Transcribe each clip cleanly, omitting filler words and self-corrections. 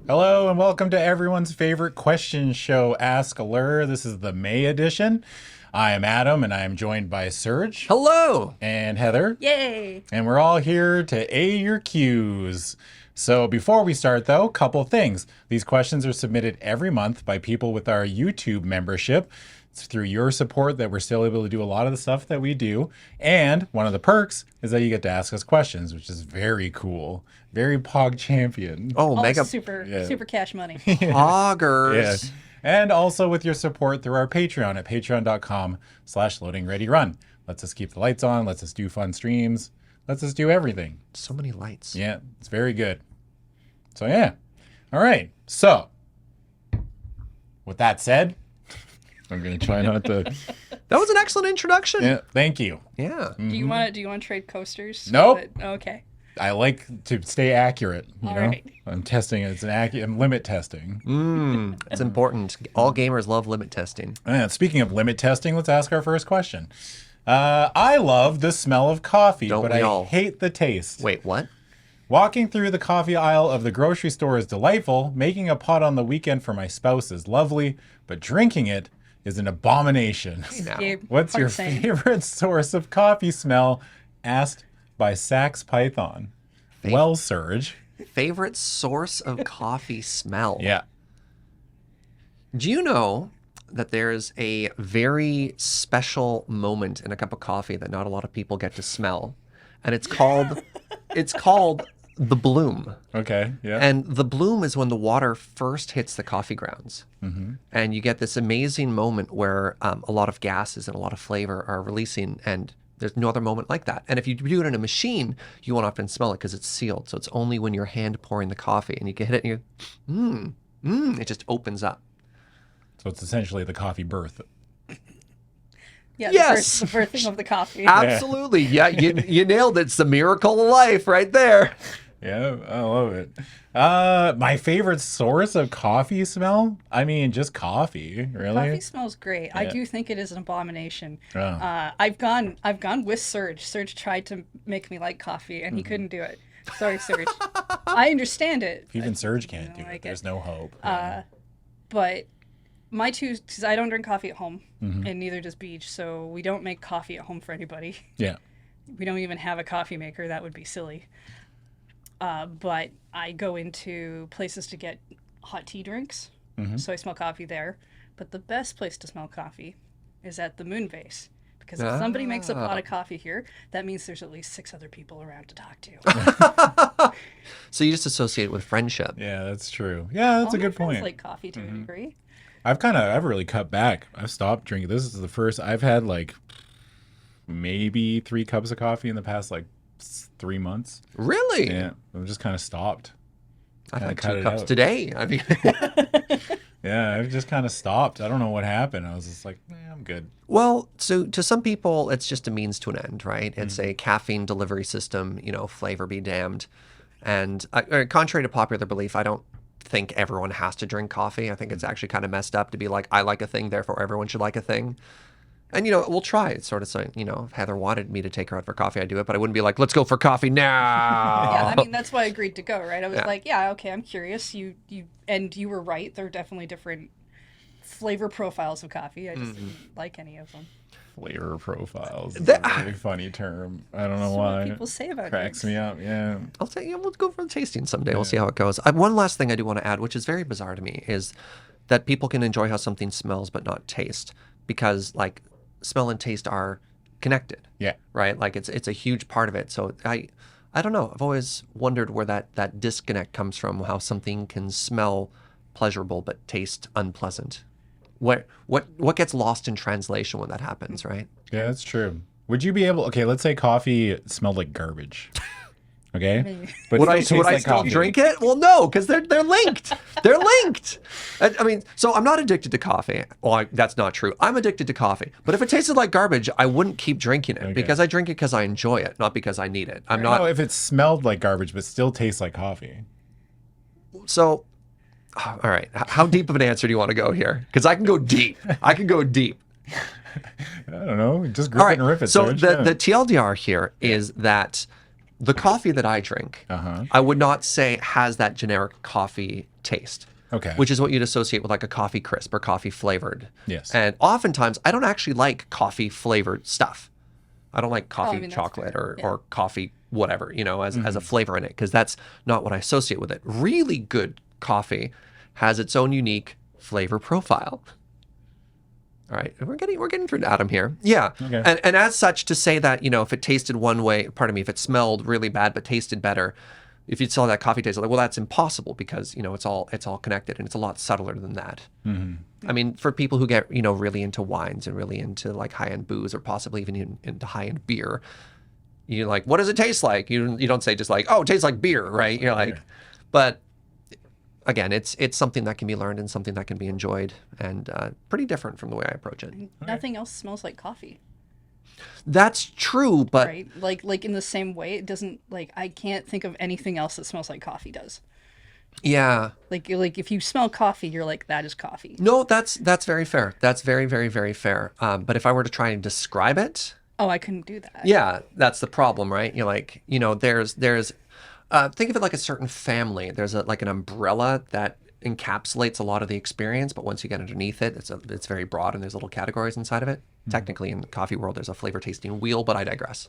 Hello and welcome to everyone's favorite question show, askLRR. This is the May edition. I am Adam and I am joined by Serge. Hello. And Heather. Yay. And we're all here to A your Q's. So before we start though, couple things. These questions are submitted every month by people with our YouTube membership. It's through your support that we're still able to do a lot of the stuff that we do. And one of the perks is that you get to ask us questions, which is very cool. Very Pog champion. Oh, mega super cash money. poggers. Yeah. And also with your support through our Patreon at patreon.com/LoadingReadyRun. Lets us keep the lights on, lets us do fun streams, lets us do everything. So many lights. Yeah, it's very good. So yeah. All right. So with that said, I'm going to try not to. That was an excellent introduction. Yeah, thank you. Yeah. Do you want to trade coasters? Nope. Okay. I like to stay accurate. You All know, right. I'm testing. I'm limit testing. It's important. All gamers love limit testing. And speaking of limit testing, let's ask our first question. I love the smell of coffee, Don't but we I all? hate the taste. Wait, what? Walking through the coffee aisle of the grocery store is delightful. Making a pot on the weekend for my spouse is lovely, but drinking it is an abomination. Now. Yeah, What's your same. favorite source of coffee smell? Asked by Sax Python. Well, Serge. Favorite source of coffee smell? Yeah. Do you know that there's a very special moment in a cup of coffee that not a lot of people get to smell? And it's called the bloom. Okay. Yeah. And the bloom is when the water first hits the coffee grounds. And you get this amazing moment where a lot of gases and a lot of flavor are releasing, and there's no other moment like that. And if you do it in a machine, you won't often smell it because it's sealed. So it's only when your hand pouring the coffee and you get it and it just opens up. So it's essentially the coffee birth. Yeah. Yes. The birthing of the coffee. Absolutely. Yeah, you nailed it. It's the miracle of life right there. Yeah, I love it. My favorite source of coffee smell? I mean, just coffee, really. Coffee smells great. I do think it is an abomination. Oh. I've gone with Serge. Serge tried to make me like coffee, and he couldn't do it. Sorry, Serge. I understand it. If even Serge can't do like it, there's it. no hope. But my two, because I don't drink coffee at home, and neither does Beach, so we don't make coffee at home for anybody. Yeah. We don't even have a coffee maker. That would be silly. But I go into places to get hot tea drinks, so I smell coffee there. But the best place to smell coffee is at the Moon Base. Because if somebody makes a pot of coffee here, that means there's at least 6 other people around to talk to. So you just associate it with friendship. Yeah, that's true. Yeah, that's All a my good friends point. like coffee to a degree. I've really cut back. I've stopped drinking. This is the first I've had like maybe 3 cups of coffee in the past like 3 months. Really? Yeah, I've just kind of stopped. I've Kinda had cut 2 it cups out. today. I mean, Yeah, I've just kind of stopped. I don't know what happened. I was just like, I'm good. well, so to some people, it's just a means to an end, right? It's a caffeine delivery system, flavor be damned. And contrary to popular belief, I don't think everyone has to drink coffee. I think it's actually kind of messed up to be like, I like a thing, therefore everyone should like a thing. And, we'll try. It's sort of so, if Heather wanted me to take her out for coffee, I'd do it. But I wouldn't be like, let's go for coffee now. Yeah, I mean, that's why I agreed to go, right? I was Yeah. like, yeah, okay, I'm curious. You were right. There are definitely different flavor profiles of coffee. I just didn't like any of them. Flavor profiles is That- a really funny term. I don't know That's why. what people say about Cracks drinks. me up. Yeah. I'll say, we'll go for the tasting someday. We'll see how it goes. One last thing I do want to add, which is very bizarre to me, is that people can enjoy how something smells but not taste, because like smell and taste are connected, Yeah. right? Like it's a huge part of it. So I don't know. I've always wondered where that disconnect comes from, how something can smell pleasurable but taste unpleasant. What gets lost in translation when that happens, right? Yeah, that's true. Would you be able? Okay, let's say coffee smelled like garbage. Okay, Maybe. but Would I still tastes like still coffee. drink it? Well, no, because they're linked. They're linked. I mean, so I'm not addicted to coffee. Well, that's not true. I'm addicted to coffee. But if it tasted like garbage, I wouldn't kep drinking it because I drink it because I enjoy it, not because I need it. I'm not. No, if it smelled like garbage but still tastes like coffee. So, all right. How deep of an answer do you want to go here? Because I can go deep. I can go deep. I don't know. Just All grip right. it and rip it. So Serge. the Yeah. TLDR here is that the coffee that I drink, I would not say has that generic coffee taste. Okay. Which is what you'd associate with like a coffee crisp or coffee flavored. Yes. And oftentimes, I don't actually like coffee flavored stuff. I don't like coffee that's chocolate fair. or coffee whatever, as a flavor in it, because that's not what I associate with it. Really good coffee has its own unique flavor profile. All right, we're getting through to Adam here. Yeah, Okay. and as such, to say that if it tasted one way, if it smelled really bad but tasted better, if you saw that coffee taste, like, well, that's impossible because it's all connected and it's a lot subtler than that. I mean, for people who get really into wines and really into like high end booze or possibly even into high end beer, you're like, what does it taste like? You don't say just like, oh, it tastes like beer, right? You're like, but again, it's something that can be learned and something that can be enjoyed, and pretty different from the way I approach it. Nothing else smells like coffee. That's true, but Right? Like in the same way, it doesn't, like, I can't think of anything else that smells like coffee does. yeah, Like if you smell coffee, you're like, that is coffee. no, that's very fair. That's very, very, very fair. But if I were to try and describe it, Oh, I couldn't do that. yeah, that's the problem, right? You're like, there's think of it like a certain family. There's like an umbrella that encapsulates a lot of the experience, but once you get underneath it, it's very broad and there's little categories inside of it. Technically, in the coffee world, there's a flavor tasting wheel, but I digress.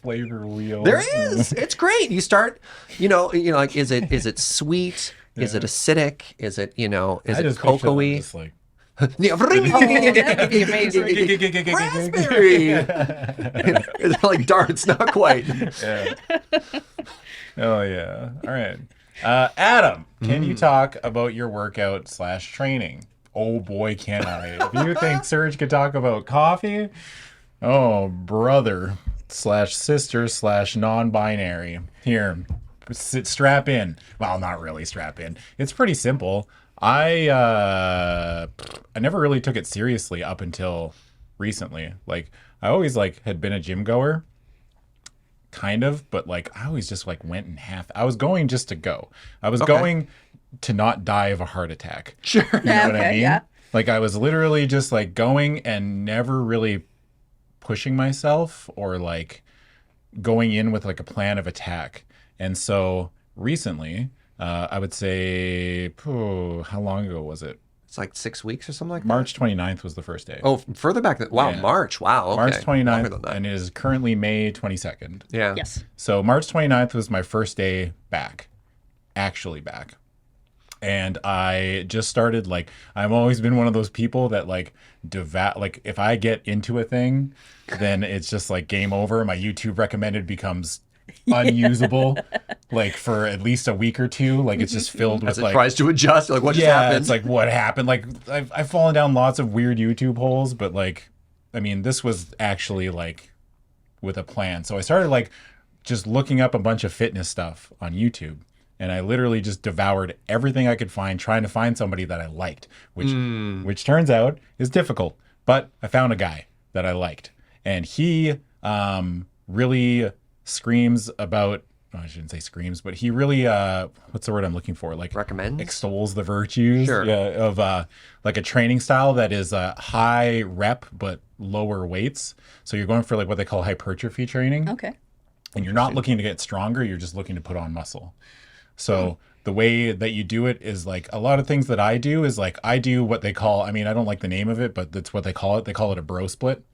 Flavor wheel. There is. It's great. You start, like, is it sweet? Is it acidic? Is it, is I it just picture them cocoa-y? just like, Yeah. That would be amazing. Raspberry. It's like darts, not quite. yeah. Oh yeah. All right. Adam, can you talk about your workout / training? Oh boy, can I. If you think Serge could talk about coffee, oh brother / sister / non-binary. Here, strap in. Well, not really strap in. It's pretty simple. I never really took it seriously up until recently. Like, I always had been a gym goer, kind of, but I always just went in half. I was going just to go. I was going to not die of a heart attack. Sure. You know what I mean? Yeah. I was literally just going and never really pushing myself or going in with a plan of attack. And so recently, I would say, how long ago was it? It's like 6 weeks or something like that. March 29th was the first day. Oh, further back than Wow, Yeah. March. Wow. Okay. March Longer 29th, than that. and it is currently May 22nd. Yeah. Yes. So March 29th was my first day back, actually back. And I just started, I've always been one of those people that if I get into a thing, then it's just game over. My YouTube recommended becomes unusable, for at least a week or two. It's just filled with As it tries to adjust, you're like, what just happened? it's what happened. I've fallen down lots of weird YouTube holes, but I mean, this was actually with a plan. So I started just looking up a bunch of fitness stuff on YouTube. And I literally just devoured everything I could find, trying to find somebody that I liked, which turns out is difficult. But I found a guy that I liked, and he really screams about. Oh, I shouldn't say screams, but he really what's the word I'm looking for? Recommends? Extols the virtues Sure. of a training style that is high rep but lower weights. So you're going for what they call hypertrophy training. Okay. And you're not looking to get stronger, you're just looking to put on muscle. So the way that you do it is a lot of things that I do is I do what they call, I mean, I don't like the name of it, but that's what they call it. They call it a bro split,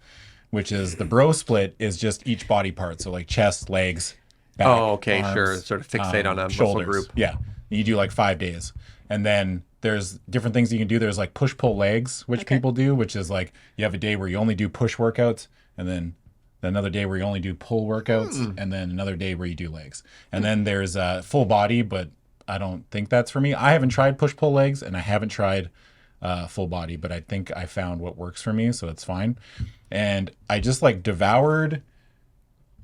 which is the bro split is just each body part. So chest, legs, back, Oh, okay, arms, sure. Sort of fixate on a shoulders. muscle group. Yeah. You do 5 days. And then there's different things you can do. There's push pull legs, which people do, which is you have a day where you only do push workouts, and then another day where you only do pull workouts, and then another day where you do legs. And then there's full body, but I don't think that's for me. I haven't tried push pull legs, and I haven't tried full body, but I think I found what works for me, so it's fine. And I just devoured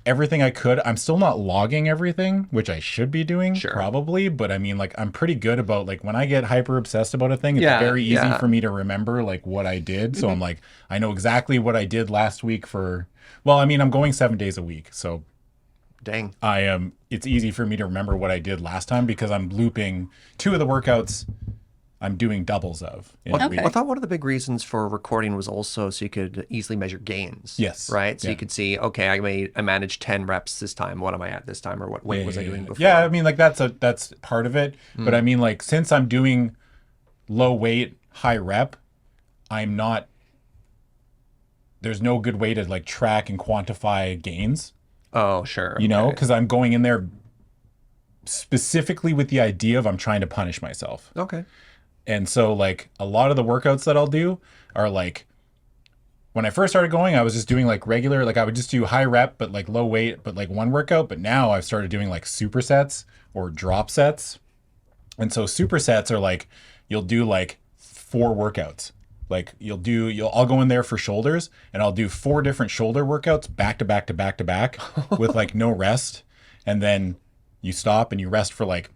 everything I could. I'm still not logging everything, which I should be doing probably, but I mean I'm pretty good about when I get hyper obsessed about a thing, it's very easy for me to remember what I did. So I'm I know exactly what I did last week well, I mean, I'm going 7 days a week, so Dang. it's easy for me to remember what I did last time because I'm looping 2 of the workouts I'm doing doubles of. in a Okay. week. I thought one of the big reasons for recording was also so you could easily measure gains. Yes. Right? So Yeah. you could see, okay, I managed 10 reps this time. What am I at this time? Or what weight was I doing before? Yeah, I mean, like that's part of it. But Mm. I mean, like since I'm doing low weight, high rep, I'm not. There's no good way to like track and quantify gains. Oh, sure. You know, okay. because I'm going in there specifically with the idea of I'm trying to punish myself. Okay. And so like a lot of the workouts that I'll do are like when I first started going, I was just doing like regular, like I would just do high rep, but like low weight, but like one workout. But now I've started doing like supersets or drop sets. And so supersets are like, you'll do like 4 workouts. Like I'll go in there for shoulders and I'll do 4 different shoulder workouts back to back to back to back with like no rest. And then you stop and you rest for like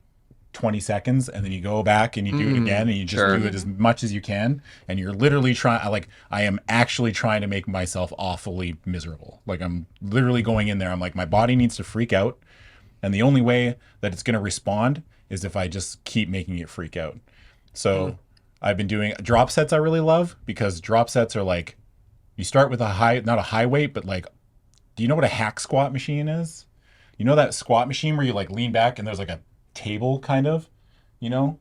20 seconds and then you go back and you do it again and you just sure. do it as much as you can. And you're literally I am actually trying to make myself awfully miserable. Like I'm literally going in there. I'm like, my body needs to freak out. And the only way that it's going to respond is if I just keep making it freak out. So I've been doing drop sets I really love because drop sets are like, you start with not a high weight, but like, do you know what a hack squat machine is? You know that squat machine where you like lean back and there's like a table kind of, you know?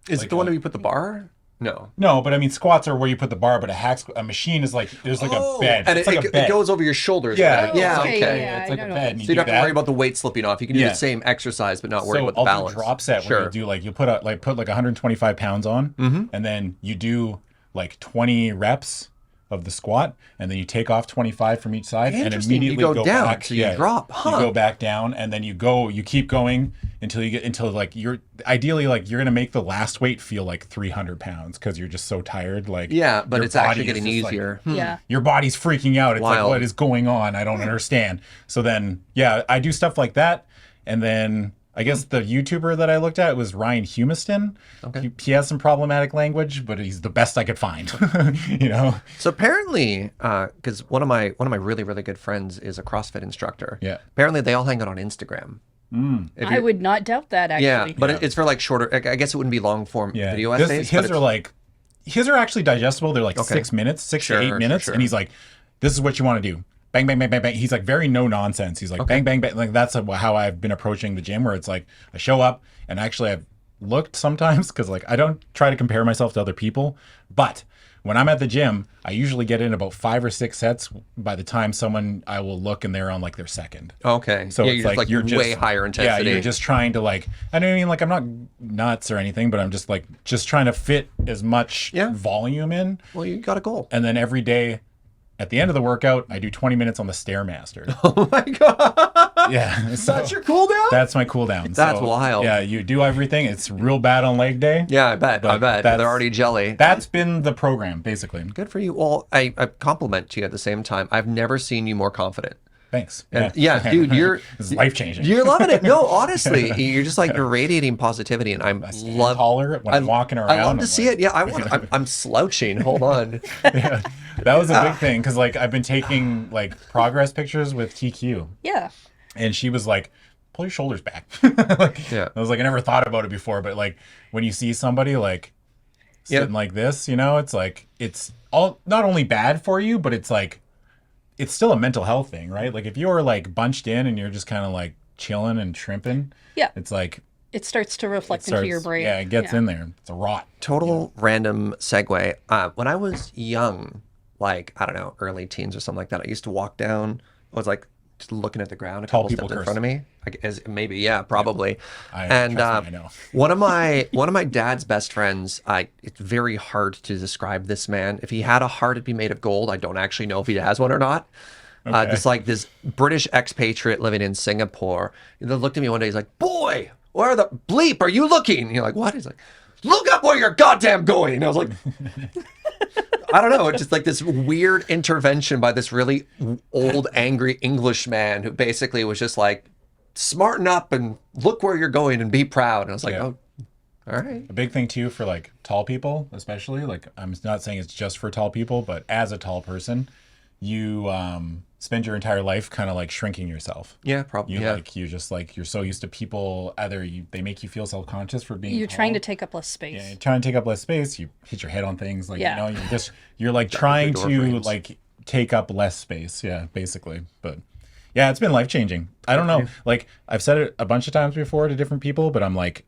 Is Like it the one where you put the bar? No. No, but I mean squats are where you put the bar, but a machine is like, there's like a bed. And it's like a bed. it goes over your shoulders. Yeah. Right? Yeah. okay, Okay. yeah. It's like I a know. bed. And So you don't do have to worry that. about the weight slipping off. You can do Yeah. the same exercise, but not worry about the I'll balance. do a drop set Sure. where you do like you put like 125 pounds on, and then you do like 20 reps of the squat, and then you take off 25 from each side, and Interesting. You immediately go down, back. so you drop. Huh. You go back down, and then you keep going until like you're ideally like you're gonna make the last weight feel like 300 pounds because you're just so tired. Like Yeah, but your it's actually body is getting just, like, easier. Yeah. your body's freaking out. It's Wild. like, what is going on? I don't understand. So then, yeah, I do stuff like that. And then I guess the YouTuber that I looked at was Ryan Humiston. Okay. He has some problematic language, but he's the best I could find. You know? So apparently, because one of my really really good friends is a CrossFit instructor. Yeah. Apparently, they all hang out on Instagram. If I you- would not doubt that, actually. Yeah, but it's for like shorter. I guess it wouldn't be long form Yeah. video essays. but His are like, his are actually digestible. They're like 6 minutes, 6 Sure, to 8 sure, minutes. sure. And he's like, this is what you want to do. Bang, bang, bang, bang, bang. He's like very no nonsense. He's like bang, bang, bang. Like that's how I've been approaching the gym, where it's like I show up and actually I've looked sometimes because like I don't try to compare myself to other people, but when I'm at the gym, I usually get in about 5 or 6 sets by the time I will look and they're on like their second. Okay. So yeah, it's you're like just way higher intensity. Yeah, you're just trying to like, I don't mean like I'm not nuts or anything, but I'm just like trying to fit as much volume in. Well, you got a goal. And then every day at the end of the workout, I do 20 minutes on the Stairmaster. Oh my god. Yeah. So That's your cool down? that's my cool down. That's So, wild. Yeah, you do everything. It's real bad on leg day. Yeah, I bet. But They're that's- already jelly. That's been the program, basically. Good for you. Well, I compliment you at the same time. I've never seen you more confident. Thanks. And yeah, dude, this is life changing. you're loving it. No, honestly, you're just like you're radiating positivity, and I'm love. taller when I'm walking around. I love to I'm see like- it. Yeah, I want. I'm slouching. Hold on. Yeah, that was a big thing because like I've been taking like progress pictures with TQ, Yeah. and she was like, "Pull your shoulders back." Like, Yeah. I was like, I never thought about it before, but like when you see somebody like sitting like this, you know, it's like it's all not only bad for you, but it's like it's still a mental health thing, right? Like if you're like bunched in and you're just kind of like chilling and shrimping, Yeah. it's like It starts to reflect starts, into your brain. yeah, it gets in there. It's a rot. Total random segue. When I was young, like I don't know, early teens or something like that, I used to walk down. I was like just looking at the ground a couple people steps in curse. front of me. Maybe, yeah, probably. Trust me, I know. one of my dad's best friends. It's very hard to describe this man. If he had a heart, it'd be made of gold. I don't actually know if he has one or not. Okay. This British expatriate living in Singapore. He looked at me one day. He's like, "Boy, where the bleep are you looking?" And you're like, "What?" He's like, "Look up where you're goddamn going." And I was like, I don't know. It's just like this weird intervention by this really old, angry Englishman who basically was just like, smarten up and look where you're going and be proud. And I was like, Yeah. oh, all right. A big thing too for like tall people, especially like I'm not saying it's just for tall people, but as a tall person, you spend your entire life kind of like shrinking yourself. Yeah, probably. You're so used to people, they make you feel self-conscious for being You're tall. trying to take up less space. Yeah, you're trying to take up less space. You hit your head on things, like Yeah. you're like trying door to frames. like take up less space. Yeah, basically. But yeah, it's been life-changing. I don't know. Like I've said it a bunch of times before to different people, but I'm like,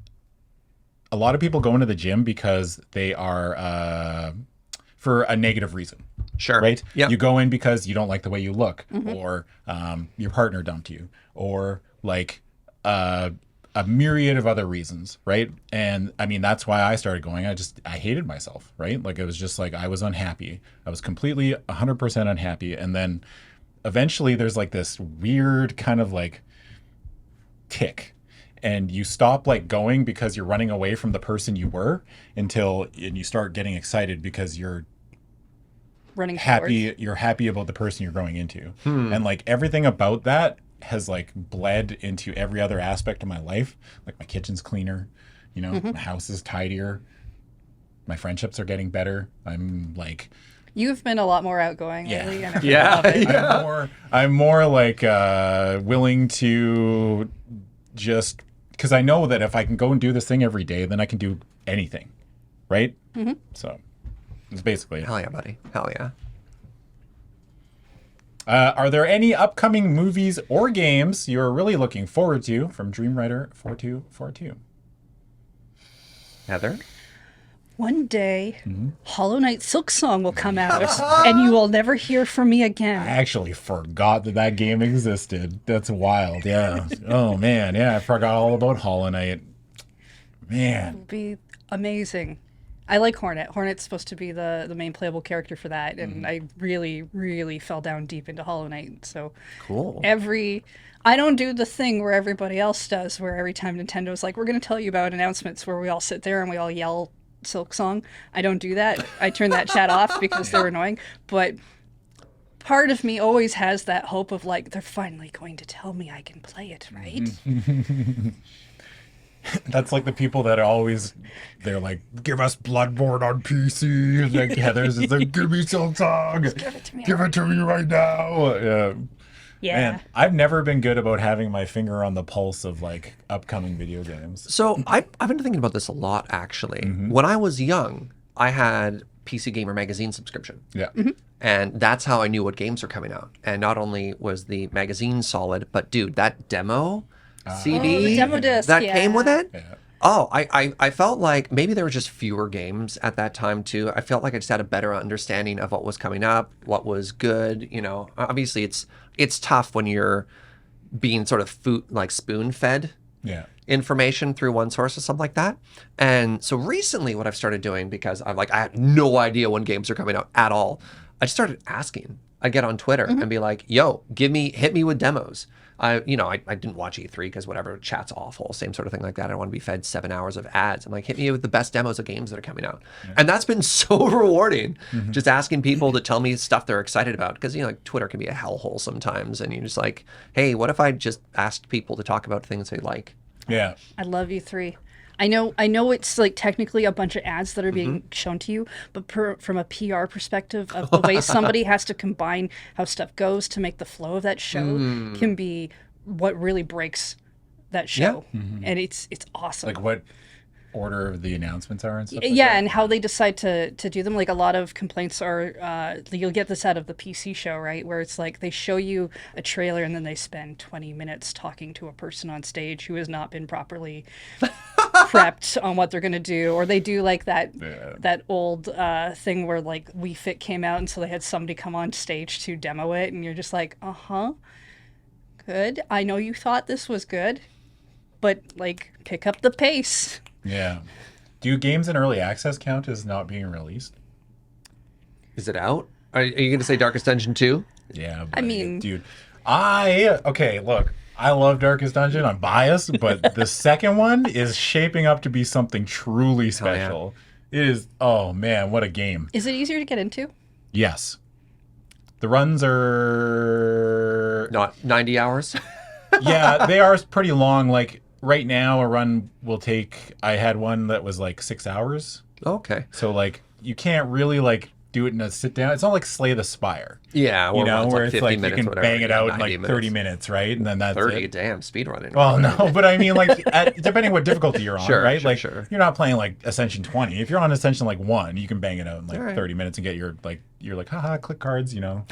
a lot of people go into the gym because they are for a negative reason. Sure. Right? Yeah. You go in because you don't like the way you look, or your partner dumped you, or like a myriad of other reasons, right? And I mean, that's why I started going. I hated myself, right? Like it was just like I was unhappy. I was completely 100% unhappy. And then eventually there's like this weird kind of like tick. And you stop like going because you're running away from the person you were and you start getting excited because you're Running happy. forward. You're happy about the person you're growing into. And like everything about that has like bled into every other aspect of my life. Like my kitchen's cleaner, my house is tidier. My friendships are getting better. I'm like, You've been a lot more outgoing Yeah. lately. And I Yeah. love it. I'm more like willing to just, because I know that if I can go and do this thing every day, then I can do anything, right? So it's basically it. Hell yeah, buddy. Hell yeah. Are there any upcoming movies or games you're really looking forward to? From DreamWriter4242. Heather? One day, Hollow Knight Silk Song will come out, and you will never hear from me I again. actually forgot that game existed. That's wild. Yeah. Oh man. Yeah, I forgot all about Hollow Knight. Man. It'll be amazing. I like Hornet. Hornet's supposed to be the main playable character for that, and I really, really fell down deep into Hollow Knight. So Cool. I don't do the thing where everybody else does, where every time Nintendo's like, we're going to tell you about announcements, where we all sit there and we all yell Silk Song. I don't do that. I turn that chat off because they're annoying. But part of me always has that hope of like, they're finally going to tell me I can play it, right? That's like the people that they're like, give us Bloodborne on PC. Like Heather's is like, give me some song. Give it to me. Give it to me right now. Yeah. Yeah. Man, I've never been good about having my finger on the pulse of like upcoming video games. So I've been thinking about this a lot, actually. When I was young, I had PC Gamer magazine subscription. Yeah. And that's how I knew what games were coming out. And not only was the magazine solid, but dude, that demo CD the demo disc, that came with it. Yeah. Oh, I felt like maybe there were just fewer games at that time too. I felt like I just had a better understanding of what was coming up, what was good. Obviously it's tough when you're being sort of spoon fed Yeah. information through one source or something like that. And so recently what I've started doing, because I had no idea when games are coming out at all, I just started asking. I'd get on Twitter and be like, yo, hit me with demos. I didn't watch E3 because whatever, chat's awful, same sort of thing like that. I don't want to be fed 7 hours of ads. I'm like, hit me with the best demos of games that are coming out. Yeah. And that's been so rewarding, just asking people to tell me stuff they're excited about. Because, like Twitter can be a hellhole sometimes. And you're just like, hey, what if I just asked people to talk about things they like? Yeah. I love E3. I know it's like technically a bunch of ads that are being shown to you, but from a PR perspective of the way somebody has to combine how stuff goes to make the flow of that show can be what really breaks that show. And it's awesome. Like what order the announcements are and stuff like Yeah, that? and how they decide to do them. Like a lot of complaints are, you'll get this out of the PC show, right? Where it's like they show you a trailer and then they spend 20 minutes talking to a person on stage who has not been properly prepped on what they're going to do. Or they do like that old thing where like Wii Fit came out and so they had somebody come on stage to demo it and you're just like, good. I know you thought this was good, but like pick up the pace. Yeah. Do games in early access count as not being released? Is it out? Are you going to say Darkest Dungeon 2? Yeah. I mean, dude, okay, look, I love Darkest Dungeon. I'm biased, but the second one is shaping up to be something truly special. It is, oh man, what a game. Is it easier to get into? Yes. The runs are... Not 90 hours? Yeah, they are pretty long. Like, right now, a run will take... I had one that was like 6 hours. Okay. So, like, you can't really, like, do it in a sit down. It's not like Slay the Spire. Yeah, You know, it's where like it's 50 like you minutes, can whatever. bang it Yeah, out in 90 like 30 minutes, right? And then that's 30, it. damn, speedrunning. Well, no, but I mean, like, depending what difficulty you're on, Sure, right? sure, Like, sure. you're not playing like Ascension 20. If you're on Ascension like 1, you can bang it out in like Alright. 30 minutes and get your like, you're like, haha, click cards, you know,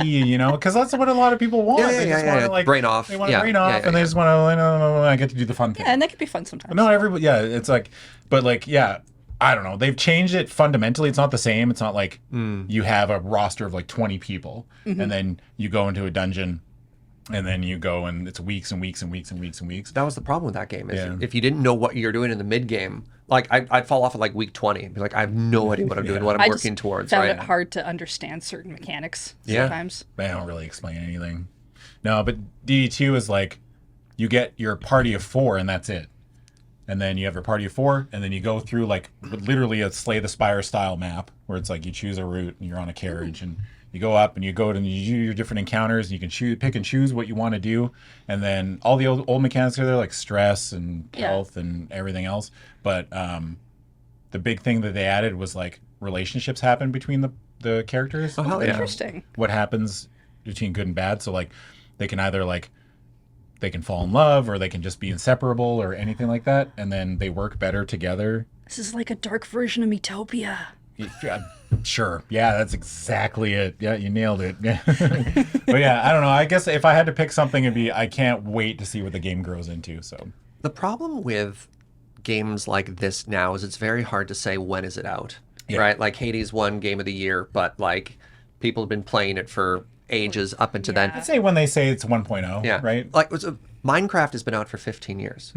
you know, because that's what a lot of people want. Yeah, They just want to like brain off. They want to Yeah, brain off, yeah, yeah, and they yeah. just want to. No, I get to do the fun thing. Yeah, and that could be fun sometimes. No, everybody. Yeah, it's like, but like, yeah. I don't know. They've changed it fundamentally. It's not the same. It's not like you have a roster of like 20 people and then you go into a dungeon and then you go and it's weeks and weeks and weeks and weeks and weeks. That was the problem with that game. Is Yeah. if you didn't know what you're doing in the mid game, like I'd fall off at like week 20 and be like, I have no idea what I'm doing, what I'm I working just towards. found Right? it hard to understand certain mechanics Yeah. sometimes. They don't really explain anything. No, but DD2 is like you get your party of 4 and that's it. And then you have your party of 4, and then you go through like literally a Slay the Spire style map where it's like you choose a route and you're on a carriage and you go up and you go to and you do your different encounters. And you can pick and choose what you want to do, and then all the old mechanics are there like stress and Yeah. health and everything else. But the big thing that they added was like relationships happen between the characters. Oh, hell yeah. Interesting. What happens between good and bad? So like they can either like they can fall in love or they can just be inseparable or anything like that, and then they work better together. This is like a dark version of Miitopia. Yeah, sure. Yeah, that's exactly it. Yeah, you nailed it. Yeah. But yeah, I don't know. I guess if I had to pick something, it'd be I can't wait to see what the game grows into. So The problem with games like this now is it's very hard to say when is it out, Yeah. right? Like Hades won Game of the Year, but like people have been playing it for ages up into then. I'd say when they say it's 1.0, Yeah, right? Like Minecraft has been out for 15 years,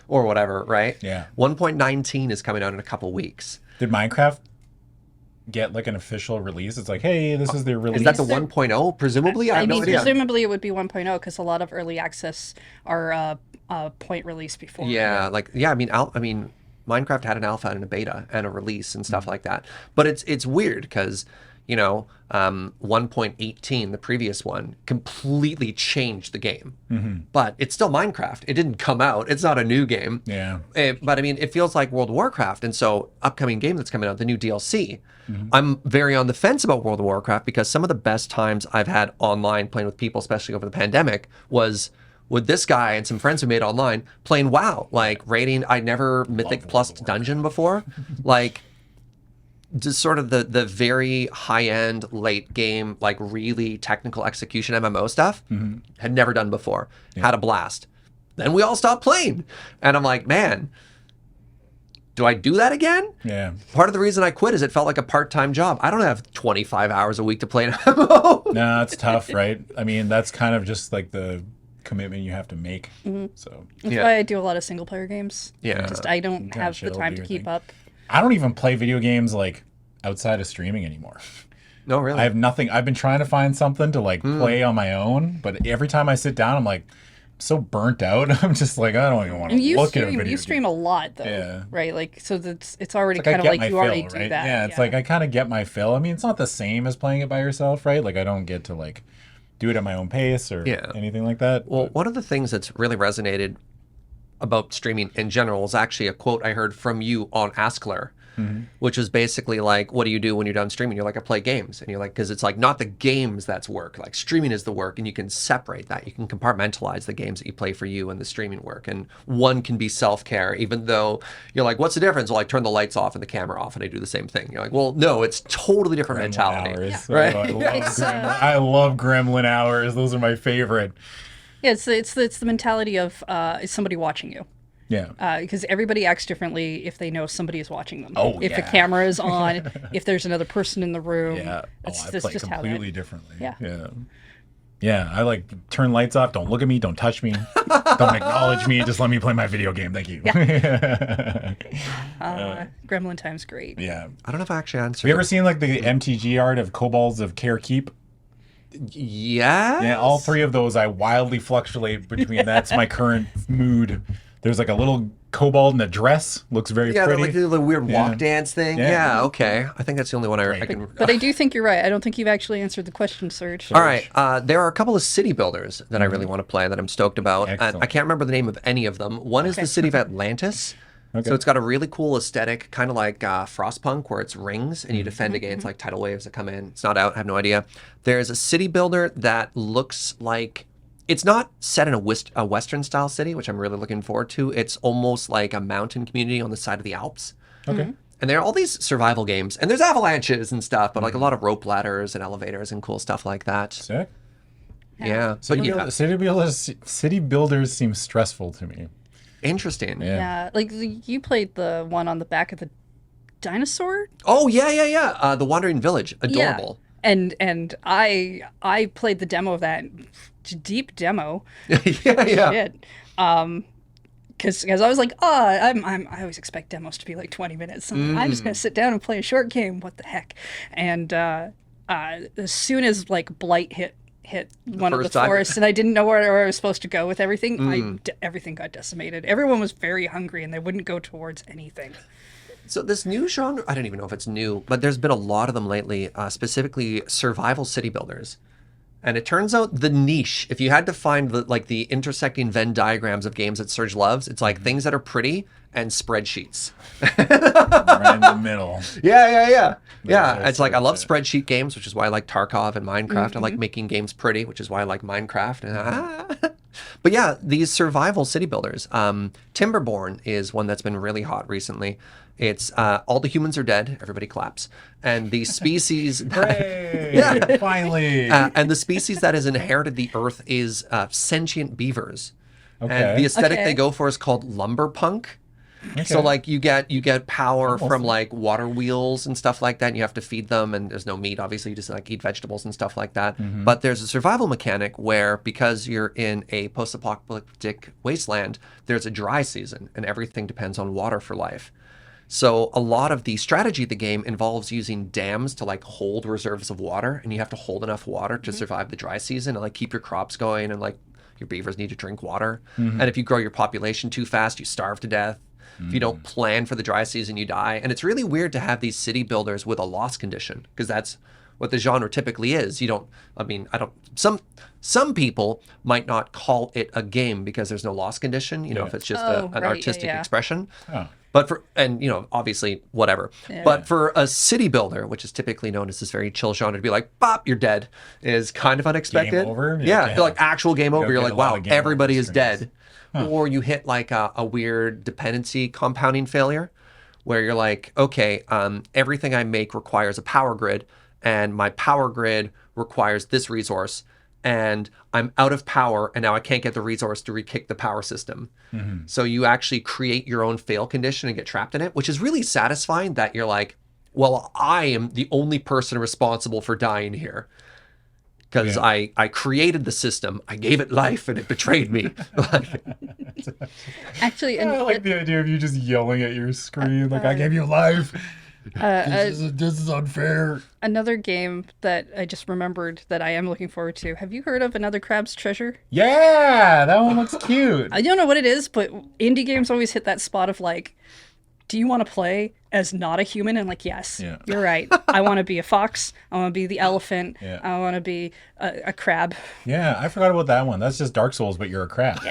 or whatever, right? Yeah. 1.19 is coming out in a couple weeks. Did Minecraft get like an official release? It's like, hey, this is their release. Is that the there- 1.0? Presumably, I have I no mean, idea. presumably it would be 1.0 because a lot of early access are point release before. Yeah, like I mean, Minecraft had an alpha and a beta and a release and stuff like that. But it's weird because 1.18, the previous one, completely changed the game. But it's still Minecraft. It didn't come out. It's not a new game. Yeah. But I mean, it feels like World of Warcraft. And so, upcoming game that's coming out, the new DLC. I'm very on the fence about World of Warcraft because some of the best times I've had online playing with people, especially over the pandemic, was with this guy and some friends we made online playing WoW, like raiding. I never Mythic Plus dungeon before, like just sort of the very high end late game, like really technical execution MMO stuff. Had never done before. Had a blast. Then we all stopped playing, and I'm like, man, do I do that again? Yeah. Part of the reason I quit is it felt like a part-time job. I don't have 25 hours a week to play an MMO. No, it's tough, right? I mean, that's kind of just like the commitment you have to make. So That's Yeah. why I do a lot of single player games. Yeah. Just I don't kinda have the chill, time do to your keep thing. up. I don't even play video games like outside of streaming anymore. No, really. I have nothing. I've been trying to find something to like play on my own, but every time I sit down, I'm like so burnt out. I'm just like, I don't even want to And you look at a stream, video you stream a lot though, Yeah. right? Like so it's already It's like I kind of get like my you fill, already right? do that. Yeah, it's like I kind of get my fill. I mean, it's not the same as playing it by yourself, right? Like I don't get to like do it at my own pace or Yeah. anything like that. Well, one of the things that's really resonated about streaming in general is actually a quote I heard from you on askLRR, which was basically like, what do you do when you're done streaming? You're like, I play games. And you're like, because it's like not the games that's work. Like streaming is the work, and you can separate that. You can compartmentalize the games that you play for you and the streaming work. And one can be self-care, even though you're like, what's the difference? Well, I turn the lights off and the camera off and I do the same thing. You're like, well, no, it's totally different mentality. Hours. Right. I love gremlin hours. Those are my favorite. Yeah, it's the mentality of is somebody watching you? Yeah. Because everybody acts differently if they know somebody is watching them. Oh, if the yeah. camera is on, if there's another person in the room. Yeah. That's, I that's play just how completely that. differently. Yeah. Yeah. Yeah. I like turn lights off. Don't look at me. Don't touch me. Don't acknowledge me. Just let me play my video game. Thank you. Yeah. Gremlin time's great. I don't know if I actually answered. Have you ever seen like the MTG art of Kobolds of Care Keep? Yes. Yeah, all three of those I wildly fluctuate between. That's my current mood. There's like a little kobold in a dress. Looks very Yeah, pretty. like the little weird Yeah. walk dance thing. Yeah. Yeah. Okay. I think that's the only one I can. But I do think you're right. I don't think you've actually answered the question, Serge. All right. There are a couple of city builders that I really want to play that I'm stoked about. And Excellent. I can't remember the name of any of them. One is the city of Atlantis, Okay. So it's got a really cool aesthetic, kind of like Frostpunk, where it's rings and you defend against like tidal waves that come in. It's not out, I have no idea. There's a city builder that looks like it's not set in a Western style city, which I'm really looking forward to. It's almost like a mountain community on the side of the Alps. Okay. And there are all these survival games, and there's avalanches and stuff, but like a lot of rope ladders and elevators and cool stuff like that. Sick. Yeah. City builders seem stressful to me. Interesting. Yeah. Like you played the one on the back of the dinosaur. Oh, yeah. The Wandering Village. Adorable. Yeah. And I played the demo of that. Deep demo. Yeah. Shit. Because I was like, I always expect demos to be like 20 minutes. I'm just gonna sit down and play a short game. What the heck? And as soon as like blight hit one of the forests, and I didn't know where I was supposed to go with everything, everything got decimated. Everyone was very hungry, and they wouldn't go towards anything. So this new genre, I don't even know if it's new, but there's been a lot of them lately, specifically survival city builders. And it turns out the niche, if you had to find the intersecting Venn diagrams of games that Serge loves, it's like things that are pretty and spreadsheets. Right in the middle. Yeah. That's It's like I love spreadsheet games, which is why I like Tarkov and Minecraft. I like making games pretty, which is why I like Minecraft. But yeah, these survival city builders. Timberborn is one that's been really hot recently. It's all the humans are dead. Everybody claps. And the species... Hooray! Finally! And the species that has inherited the earth is sentient beavers. Okay. And the aesthetic Okay. they go for is called lumberpunk. Okay. So like you get power from like water wheels and stuff like that, and you have to feed them, and there's no meat, obviously, you just like eat vegetables and stuff like that. But there's a survival mechanic where, because you're in a post-apocalyptic wasteland, there's a dry season and everything depends on water for life. So a lot of the strategy of the game involves using dams to like hold reserves of water, and you have to hold enough water to survive the dry season and like keep your crops going, and like your beavers need to drink water. And if you grow your population too fast, you starve to death. If you don't plan for the dry season, you die. And it's really weird to have these city builders with a loss condition, because that's what the genre typically is. Some people might not call it a game because there's no loss condition, if it's just an artistic expression. Oh. But obviously, whatever. Yeah. But for a city builder, which is typically known as this very chill genre, to be like, bop, you're dead, is kind of unexpected. Game over? Yeah, like actual game over. You're get like, a lot wow, of game everybody over is dead. Or you hit like a weird dependency compounding failure, where you're like, okay, everything I make requires a power grid, and my power grid requires this resource, and I'm out of power, and now I can't get the resource to re-kick the power system. So you actually create your own fail condition and get trapped in it, which is really satisfying, that you're like, well, I am the only person responsible for dying here. Because I created the system, I gave it life, and it betrayed me. Actually, I like the idea of you just yelling at your screen, like, I gave you life. This is unfair. another game that I just remembered that I am looking forward to. Have you heard of Another Crab's Treasure? Yeah, that one looks cute. I don't know what it is, but indie games always hit that spot of like, do you want to play as not a human? And like, yes, you're right. I want to be a fox. I want to be the elephant. Yeah. I want to be a crab. Yeah, I forgot about that one. That's just Dark Souls, but you're a crab.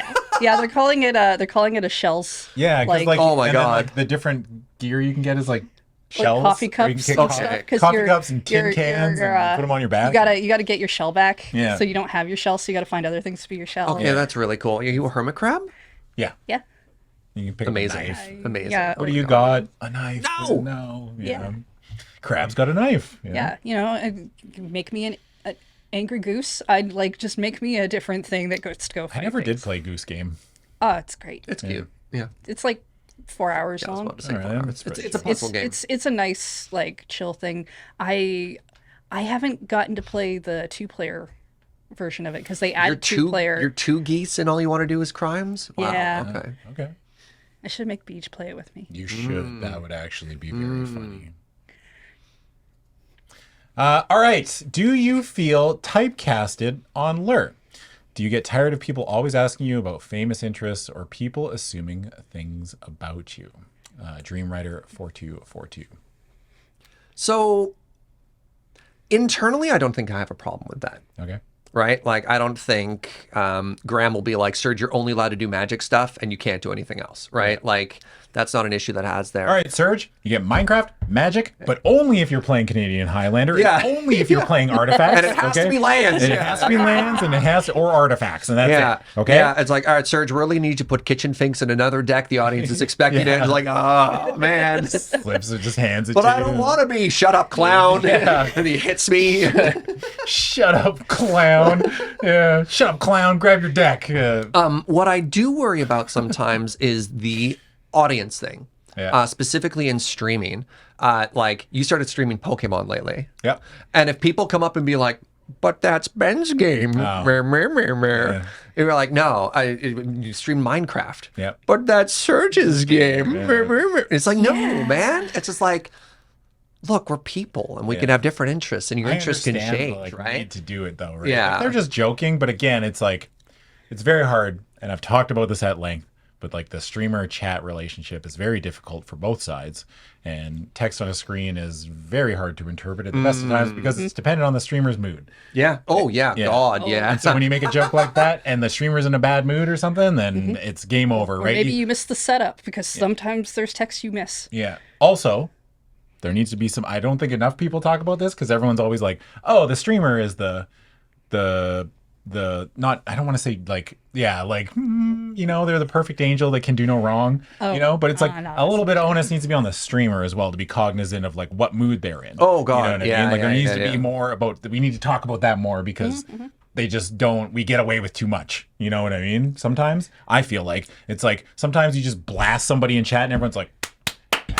Yeah, they're calling it a shells. Yeah, because like, oh my and then, God. like, the different gear you can get is like shells, coffee or you can cups get and coffee, stuff, 'cause coffee cups and tin cans, and put them on your back. You gotta get your shell back. Yeah. So you don't have your shell, so you gotta find other things to be your shell. Okay, that's really cool. Are you a hermit crab? Yeah, Yeah. you can pick Amazing. up a knife. Amazing. Yeah. What do you got? A knife? No! No. Yeah. Crab's got a knife. Yeah, you know, make me an angry goose. I'd like just make me a different thing that goes to go fight. I never did things. play Goose Game. Oh, it's great. It's cute. Yeah. It's like 4 hours I was long. about to say All right, 4 hours. that's It's pretty a puzzle game. It's a nice like chill thing. I haven't gotten to play the 2-player version of it because they add 2-player. You're 2 geese and all you want to do is crimes? Wow. Yeah. Okay. Okay. I should make Beach play it with me. You should. That would actually be very funny. All right. Do you feel typecasted on LRR? Do you get tired of people always asking you about famous interests or people assuming things about you? Dreamwriter4242. So internally, I don't think I have a problem with that. Okay. right? Like, I don't think Graham will be like, Serge, you're only allowed to do magic stuff and you can't do anything else, right? Like, that's not an issue that has there. All right, Serge, you get Minecraft, Magic, but only if you're playing Canadian Highlander, Yeah. and only if you're playing artifacts. And it has to be lands. And it has to be lands, and it has to, or artifacts, and that's Yeah. it. Okay. Yeah. It's like, all right, Serge, we really need to put kitchen finks in another deck. The audience is expecting it. It's like, oh, man. Flips it, just hands it But to I you. don't want to be. Shut up, clown. Yeah. And he hits me. Shut up, clown. Yeah. Shut up, clown. Grab your deck. What I do worry about sometimes is the audience thing. Yeah. Specifically in streaming. Like, you started streaming Pokemon lately. Yep. And if people come up and be like, but that's Ben's game. Oh. Meh, meh, meh, meh. Yeah. You're like, no, you stream Minecraft. Yep. But that's Serge's game. Yeah. Meh, meh, meh. It's like, no, man. It's just like, look, we're people and we can have different interests and your interests can change, like, we right? need to do it though, right? Yeah. Like, they're just joking, but again, it's like, it's very hard, and I've talked about this at length, but like the streamer chat relationship is very difficult for both sides, and text on a screen is very hard to interpret at the best of times because it's dependent on the streamer's mood. Yeah. Oh, yeah. Yeah. God, yeah. So when you make a joke like that and the streamer's in a bad mood or something, then it's game over, Or right? maybe you missed the setup because sometimes there's text you miss. Yeah. Also, there needs to be some, I don't think enough people talk about this because everyone's always like, oh, the streamer is the not, I don't want to say like, yeah, like, you know, they're the perfect angel that can do no wrong, you know, but it's like no, a little bit of onus needs to be on the streamer as well to be cognizant of like what mood they're in. Oh, God. You know what I Yeah, mean? Like there yeah, needs yeah, to be yeah. more about, we need to talk about that more because they just don't, we get away with too much. You know what I mean? Sometimes I feel like it's like, sometimes you just blast somebody in chat and everyone's like,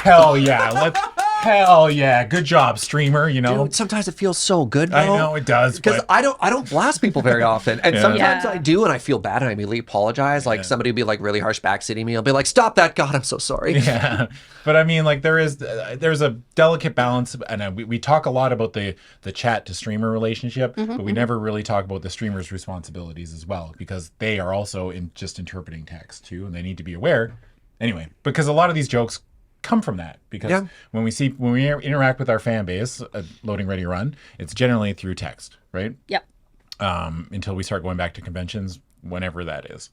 hell yeah, hell yeah, good job, streamer, you know? Dude, sometimes it feels so good, though. I know it does, Because but I don't blast people very often. And sometimes Yeah. I do and I feel bad and I immediately apologize. Like somebody will be like really harsh backseating me. I'll be like, stop that. God, I'm so sorry. yeah, but I mean, like there's a delicate balance, and we talk a lot about the chat to streamer relationship, but we never really talk about the streamer's responsibilities as well, because they are also in just interpreting text too, and they need to be aware. Anyway, because a lot of these jokes come from that, because when we interact with our fan base at Loading Ready Run, it's generally through text, right? Yep. Until we start going back to conventions, whenever that is.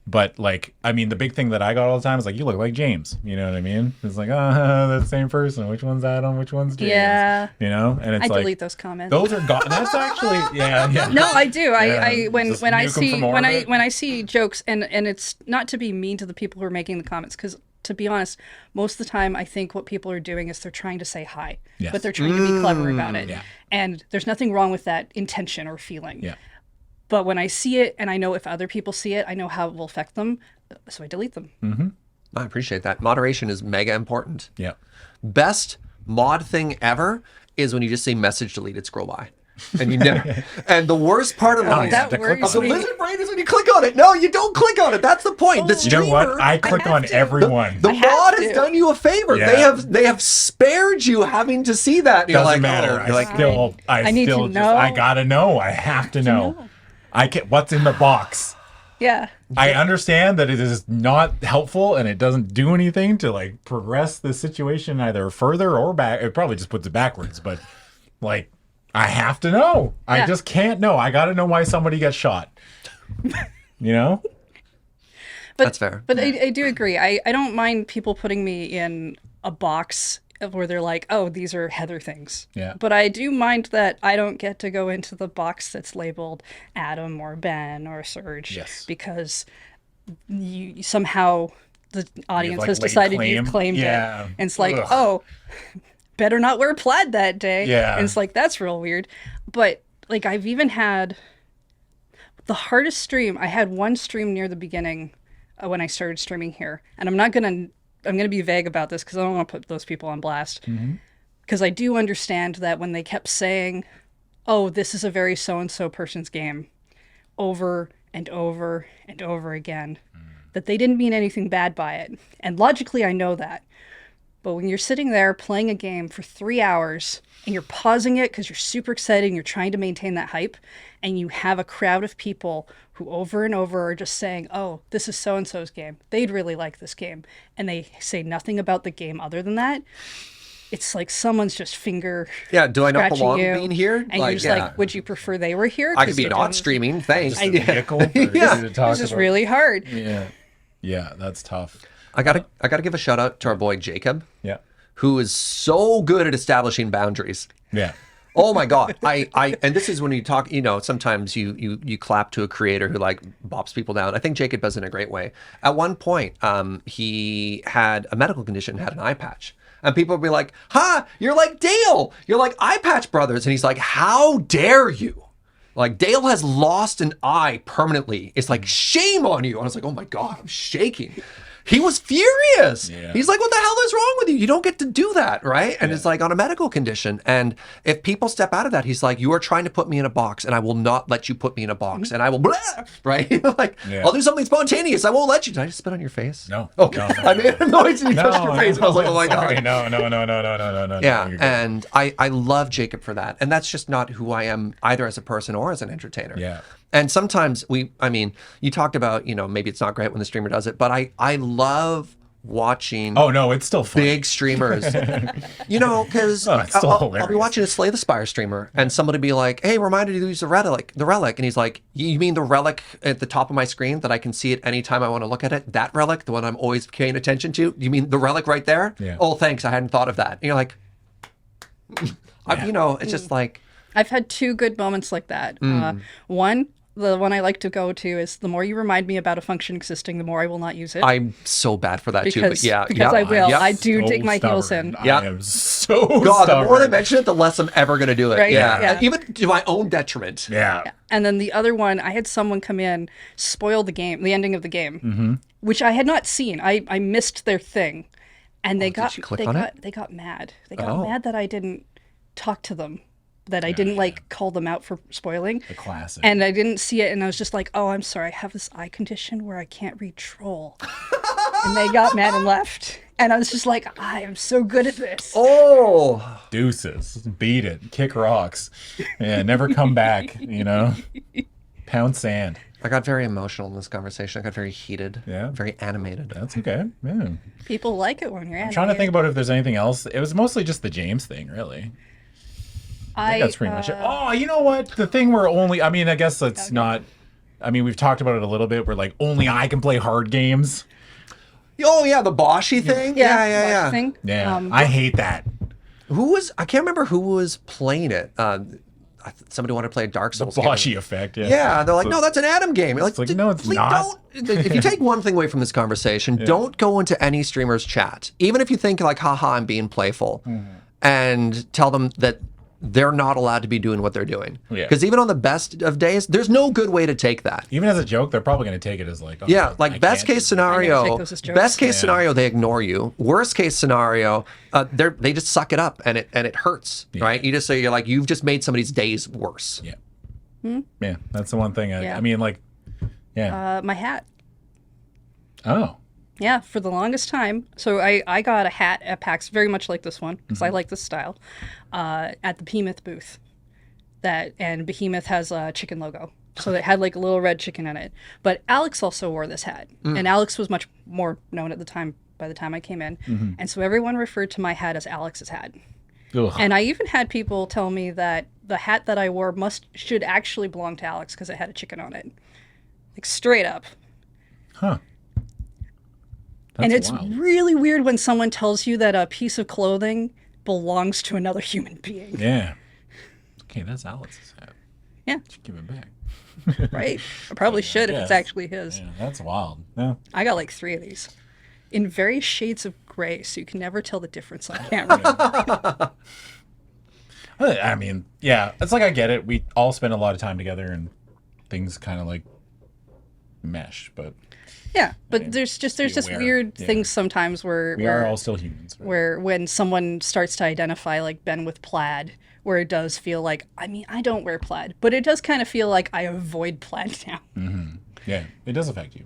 But like, I mean, the big thing that I got all the time is like, you look like James. You know what I mean? It's like, that's the same person. Which one's Adam? Which one's James? Yeah. You know? And it's I like, delete those comments. those are gone. That's actually, yeah. No, I do. I when Just when I nuke 'em see from orbit. when I see jokes, and it's not to be mean to the people who are making the comments, because to be honest, most of the time I think what people are doing is they're trying to say hi, Yes. but they're trying to be clever about it. Yeah. And there's nothing wrong with that intention or feeling. Yeah. But when I see it, and I know if other people see it, I know how it will affect them, so I delete them. I appreciate that. Moderation is mega important. Yeah. Best mod thing ever is when you just say message deleted, scroll by. And you never. And the worst part of you have That to click worries the on me. lizard brain is when you click on it. No, you don't click on it. That's the point. The You know what? streamer- I click on everyone. The mod has to. done you a favor. Yeah. They have spared you having to see that. And you're Doesn't like, matter. oh, you're like, I need to still just, know. I gotta know. I have to know. I can, what's in the box? Yeah. I understand that it is not helpful and it doesn't do anything to like progress the situation either further or back. It probably just puts it backwards, but like, I have to know. I Yeah. just can't know. I got to know why somebody gets shot. You know? But, That's fair. But I do agree. I don't mind people putting me in a box where they're like, oh, these are Heather things. Yeah. But I do mind that I don't get to go into the box that's labeled Adam or Ben or Serge. Yes. Because you somehow the audience like, has laid decided claim. you've claimed Yeah. it. And it's like, Ugh. oh, better not wear plaid that day. Yeah. And it's like, that's real weird. But like, I've even had the hardest stream. I had one stream near the beginning when I started streaming here, and I'm gonna be vague about this because I don't want to put those people on blast. Because I do understand that when they kept saying, "Oh, this is a very so and so person's game," over and over and over again, that they didn't mean anything bad by it, and logically I know that. But when you're sitting there playing a game for 3 hours and you're pausing it because you're super excited and you're trying to maintain that hype, and you have a crowd of people who over and over are just saying, oh, this is so-and-so's game. They'd really like this game. And they say nothing about the game other than that. it's like someone's just finger Yeah, do I not scratching belong you, being here? and you're just like, would you prefer they were here? I 'Cause could be you're not telling- streaming, thanks. Just a vehicle for you to talk It's just about. really hard. Yeah. Yeah, that's tough. I gotta give a shout out to our boy Jacob, Yeah. who is so good at establishing boundaries. Yeah. Oh my God. And this is when you talk, sometimes you clap to a creator who like bops people down. I think Jacob does it in a great way. At one point, he had a medical condition, had an eye patch. And people would be like, "Ha, you're like Dale. You're like Eye Patch Brothers." And he's like, "How dare you? Like Dale has lost an eye permanently. It's like, shame on you." And I was like, "Oh my God, I'm shaking." He was furious. Yeah. He's like, "What the hell is wrong with you? You don't get to do that, right?" And it's like on a medical condition. And if people step out of that, he's like, "You are trying to put me in a box, and I will not let you put me in a box, and I will blah," right? Like, Yeah. I'll do something spontaneous. I won't let you. Did I just spit on your face? No. Okay. No. I made a noise and you touched your face, and I was like, "Oh my sorry. God." No. Yeah, You're good. and I love Jacob for that. And that's just not who I am either as a person or as an entertainer. Yeah. And sometimes you talked about, maybe it's not great when the streamer does it, but I love watching Oh no, it's still fun. big streamers, because Oh, it's still I'll be hilarious. watching a Slay the Spire streamer and somebody be like, "Hey, reminded you to use the relic. And he's like, "You mean the relic at the top of my screen that I can see it anytime I want to look at it? That relic, the one I'm always paying attention to? You mean the relic right there? Yeah. Oh, thanks. I hadn't thought of that." And you're like, it's just like, I've had two good moments like that. One, the one I like to go to is the more you remind me about a function existing, the more I will not use it. I'm so bad for that too. But because yeah, I will. Yep. I do So dig my heels in. stubborn. Yeah. I am so God, the more they stubborn. mention it, the less I'm ever going to do it. Right? Yeah. Yeah. Even to my own detriment. Yeah. And then the other one, I had someone come in, spoil the game, the ending of the game, which I had not seen. I missed their thing, and they got you click they on got it? they got mad. They got Oh. mad that I didn't talk to them, that I didn't like call them out for spoiling. The classic. And I didn't see it, and I was just like, "Oh, I'm sorry. I have this eye condition where I can't read troll." And they got mad and left. And I was just like, "I am so good at this." Oh, Deuces. Beat it. Kick rocks. Yeah, never come back, Pound sand. I got very emotional in this conversation. I got very heated. Yeah. Very animated. That's okay. Yeah. People like it when you're I'm trying to think about if there's anything else. It was mostly just the James thing, really. I think that's pretty much it. Oh, you know what? The thing where I guess that's not, we've talked about it a little bit where like only I can play hard games. Oh yeah, the Boshy thing. Yeah. Thing. Yeah. I hate that. I can't remember who was playing it. Somebody wanted to play a Dark Souls game. Boshy effect. Yeah. Yeah, they're like, "No, that's an Adam game." You're like, no, it's not. If you take one thing away from this conversation, don't go into any streamer's chat, even if you think like, "Haha, I'm being playful," and tell them that they're not allowed to be doing what they're doing. Yeah. Because even on the best of days, there's no good way to take that. Even as a joke, they're probably going to take it as like, Yeah, I like best can't do case this. scenario, take those as jokes. best case scenario, they ignore you. Worst case scenario, they just suck it up and it hurts, right? You just say you're like, you've just made somebody's days worse. Yeah. Yeah, that's the one thing. Yeah. My hat. Oh. Yeah, for the longest time. So I got a hat at PAX very much like this one because I like this style at the Behemoth booth. And Behemoth has a chicken logo. So it had like a little red chicken in it. But Alex also wore this hat. And Alex was much more known at the time by the time I came in. And so everyone referred to my hat as Alex's hat. Ugh. And I even had people tell me that the hat that I wore should actually belong to Alex because it had a chicken on it. Like straight up. Huh. And That's it's wild. really weird when someone tells you that a piece of clothing belongs to another human being. Yeah. Okay, that's Alex's hat. Yeah, Should give it back. right. I probably should if it's Yes. actually his. Yeah, that's wild. Yeah. I got like 3 of these in various shades of gray, so you can never tell the difference on camera. Yeah, it's like I get it. We all spend a lot of time together and things kind of like mesh, but Yeah, but there's just aware. weird Yeah. things sometimes where we are all still humans. Right? where when someone starts to identify like Ben with plaid, where it does feel like, I don't wear plaid, but it does kind of feel like I avoid plaid now. Yeah, it does affect you.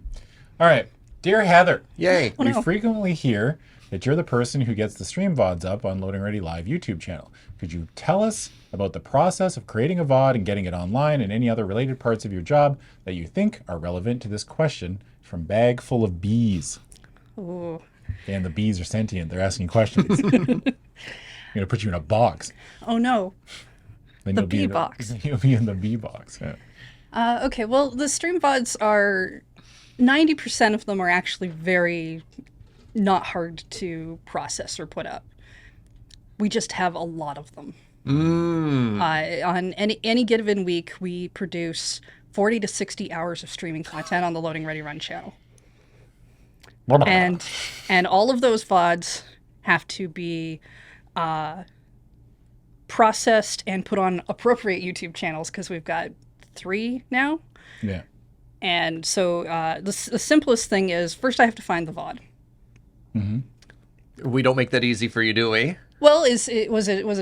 All right. Dear Heather, Yay. we no. frequently hear that you're the person who gets the stream VODs up on Loading Ready Live YouTube channel. Could you tell us about the process of creating a VOD and getting it online and any other related parts of your job that you think are relevant to this question from Bag Full of Bees? Ooh. And the bees are sentient. They're asking questions. gonna put you in a box. Oh no. Then The you'll be B in box. You'll be in the B box. Yeah. Okay, well, the stream VODs are 90% of them are actually very not hard to process or put up. We just have a lot of them. On any given week, we produce 40 to 60 hours of streaming content on the Loading Ready Run channel. And all of those VODs have to be processed and put on appropriate YouTube channels because we've got 3 now. Yeah. And so the simplest thing is first I have to find the VOD. We don't make that easy for you, do we? Well, was it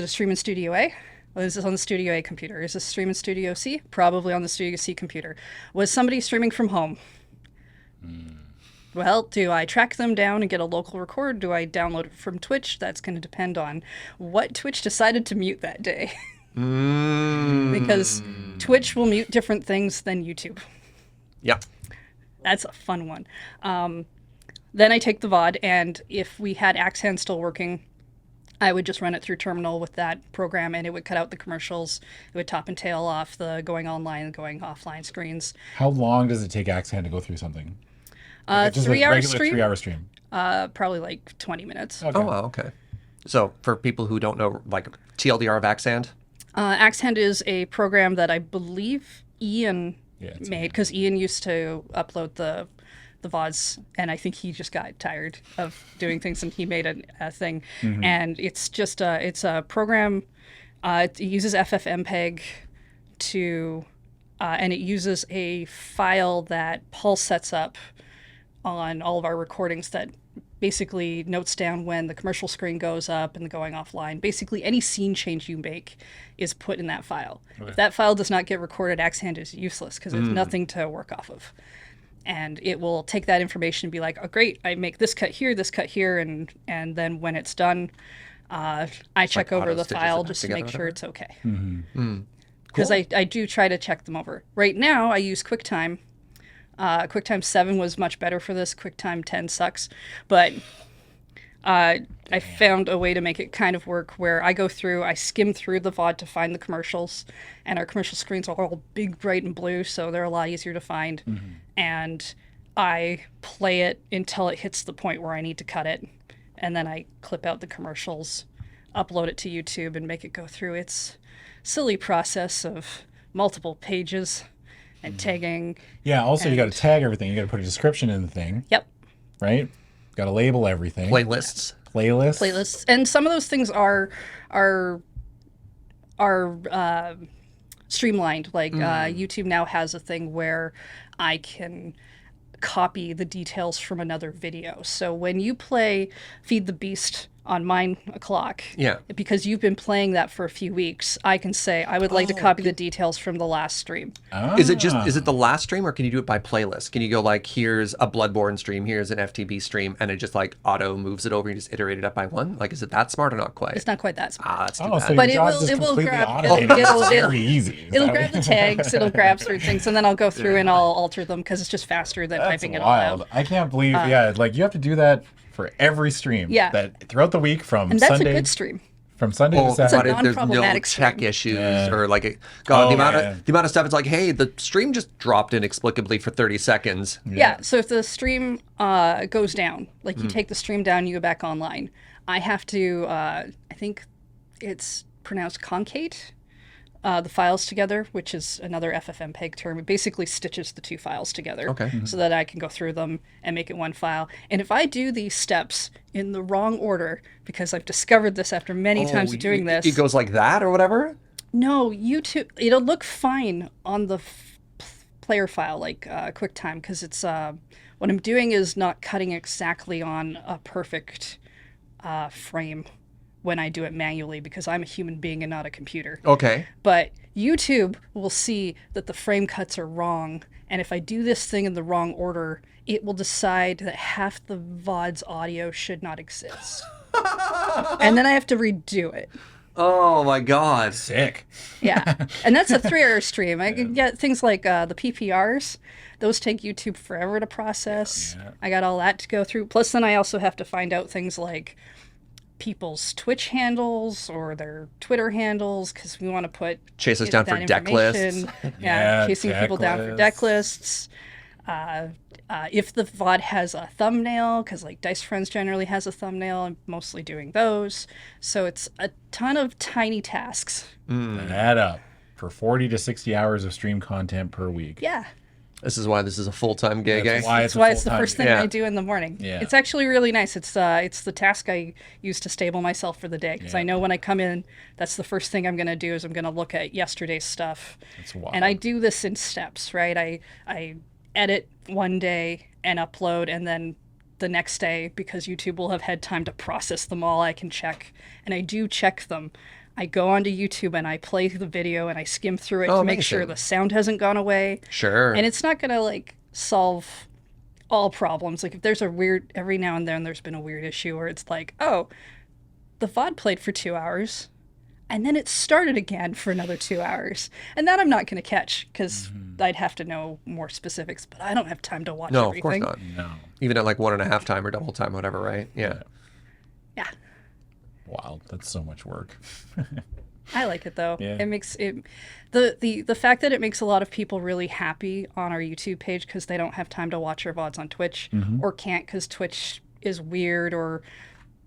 a stream in Studio A? Was this on the Studio A computer? Is this stream in Studio C? Probably on the Studio C computer. Was somebody streaming from home? Well, do I track them down and get a local record? Do I download it from Twitch? That's going to depend on what Twitch decided to mute that day. Because Twitch will mute different things than YouTube. Yeah. That's a fun one. Then I take the VOD, and if we had Axhand still working, I would just run it through Terminal with that program, and it would cut out the commercials. It would top and tail off the going online and going offline screens. How long does it take Axhand to go through something? Just a 3-hour regular stream? 3-hour stream. Probably like 20 minutes. Okay. Oh, wow, okay. So for people who don't know, like TLDR of Axhand? Axhand is a program that I believe Ian it's made, because Ian used to upload the VODs, and I think he just got tired of doing things, and he made a thing. And it's just it's a program. It uses FFmpeg to, and it uses a file that Paul sets up on all of our recordings that basically notes down when the commercial screen goes up and the going offline. Basically, any scene change you make is put in that file. Okay. If that file does not get recorded, Axhand is useless because there's nothing to work off of. And it will take that information and be like, oh, great, I make this cut here, and then when it's done, I check over auto the stitches file it just to together, make sure whatever. it's okay. Cool. Because I do try to check them over. Right now, I use QuickTime. QuickTime 7 was much better for this. QuickTime 10 sucks. But I found a way to make it kind of work where I go through, I skim through the VOD to find the commercials, and our commercial screens are all big, bright, and blue, so they're a lot easier to find. And I play it until it hits the point where I need to cut it, and then I clip out the commercials, upload it to YouTube, and make it go through its silly process of multiple pages and tagging. Yeah, also you got to tag everything. You got to put a description in the thing, Yep. right? Got to label everything. Playlists. Playlists, and some of those things are streamlined. Like YouTube now has a thing where I can copy the details from another video. So when you play Feed the Beast on mine o'clock, Yeah. because you've been playing that for a few weeks, I can say I would like to copy the details from the last stream. Is it the last stream, or can you do it by playlist? Can you go like, here's a Bloodborne stream, here's an FTB stream, and it just like auto moves it over, you just iterate it up by one? Like, is it that smart or not quite? It's not quite that smart. That's too Oh, bad. so But your job's just it will completely grab- automated. it'll- It's very easy. Is It'll that grab what- the tags, it'll grab certain things, and then I'll go through and I'll alter them because it's just faster than That's typing it all wild. out. I can't believe, like you have to do that for every stream. Yeah. That throughout the week from And that's Sunday a good stream. from Sunday to Oh, Saturday. but there's no non-problematic check stream. issues Yeah. or like, God, Oh, the amount yeah. of stuff. It's like, hey, the stream just dropped inexplicably for 30 seconds. Yeah, so if the stream goes down, like you take the stream down, you go back online, I have to, I think it's pronounced concate, the files together, which is another FFmpeg term. It basically stitches the two files together Okay. so that I can go through them and make it one file. And if I do these steps in the wrong order, because I've discovered this after many times of doing this. It goes like that or whatever? No, YouTube, it'll look fine on the player file, like QuickTime, because it's, what I'm doing is not cutting exactly on a perfect frame when I do it manually, because I'm a human being and not a computer. Okay. But YouTube will see that the frame cuts are wrong, and if I do this thing in the wrong order, it will decide that half the VOD's audio should not exist. And then I have to redo it. Oh my God. Sick. Yeah, and that's a 3-hour stream. I can get things like the PPRs. Those take YouTube forever to process. Yeah. I got all that to go through. Plus, then I also have to find out things like people's Twitch handles or their Twitter handles because we want to put Chase us down for deck lists. Yeah, Yeah, chasing deck people down for deck lists. If the VOD has a thumbnail, because like Dice Friends generally has a thumbnail, I'm mostly doing those. So it's a ton of tiny tasks. Add up for 40 to 60 hours of stream content per week. Yeah. This is why this is a full-time gig, That's eh? why That's why it's the full-time- first thing Yeah. I do in the morning. Yeah. It's actually really nice. It's the task I use to stable myself for the day because I know when I come in, that's the first thing I'm going to do is I'm going to look at yesterday's stuff. That's wild. And I do this in steps, right? I edit one day and upload, and then the next day, because YouTube will have had time to process them all, I can check. And I do check them. I go onto YouTube and I play the video and I skim through it to make sure amazing. the sound hasn't gone away. Sure. And it's not going to like solve all problems. Like if there's a weird, every now and then there's been a weird issue where it's like, oh, the VOD played for 2 hours and then it started again for another 2 hours. And that I'm not going to catch because I'd have to know more specifics, but I don't have time to watch No, everything. of course not. No. Even at like 1.5 time or double time, whatever, right? Yeah. Yeah. Wow, that's so much work. I like it though. Yeah. It makes it the fact that it makes a lot of people really happy on our YouTube page because they don't have time to watch our VODs on Twitch or can't because Twitch is weird or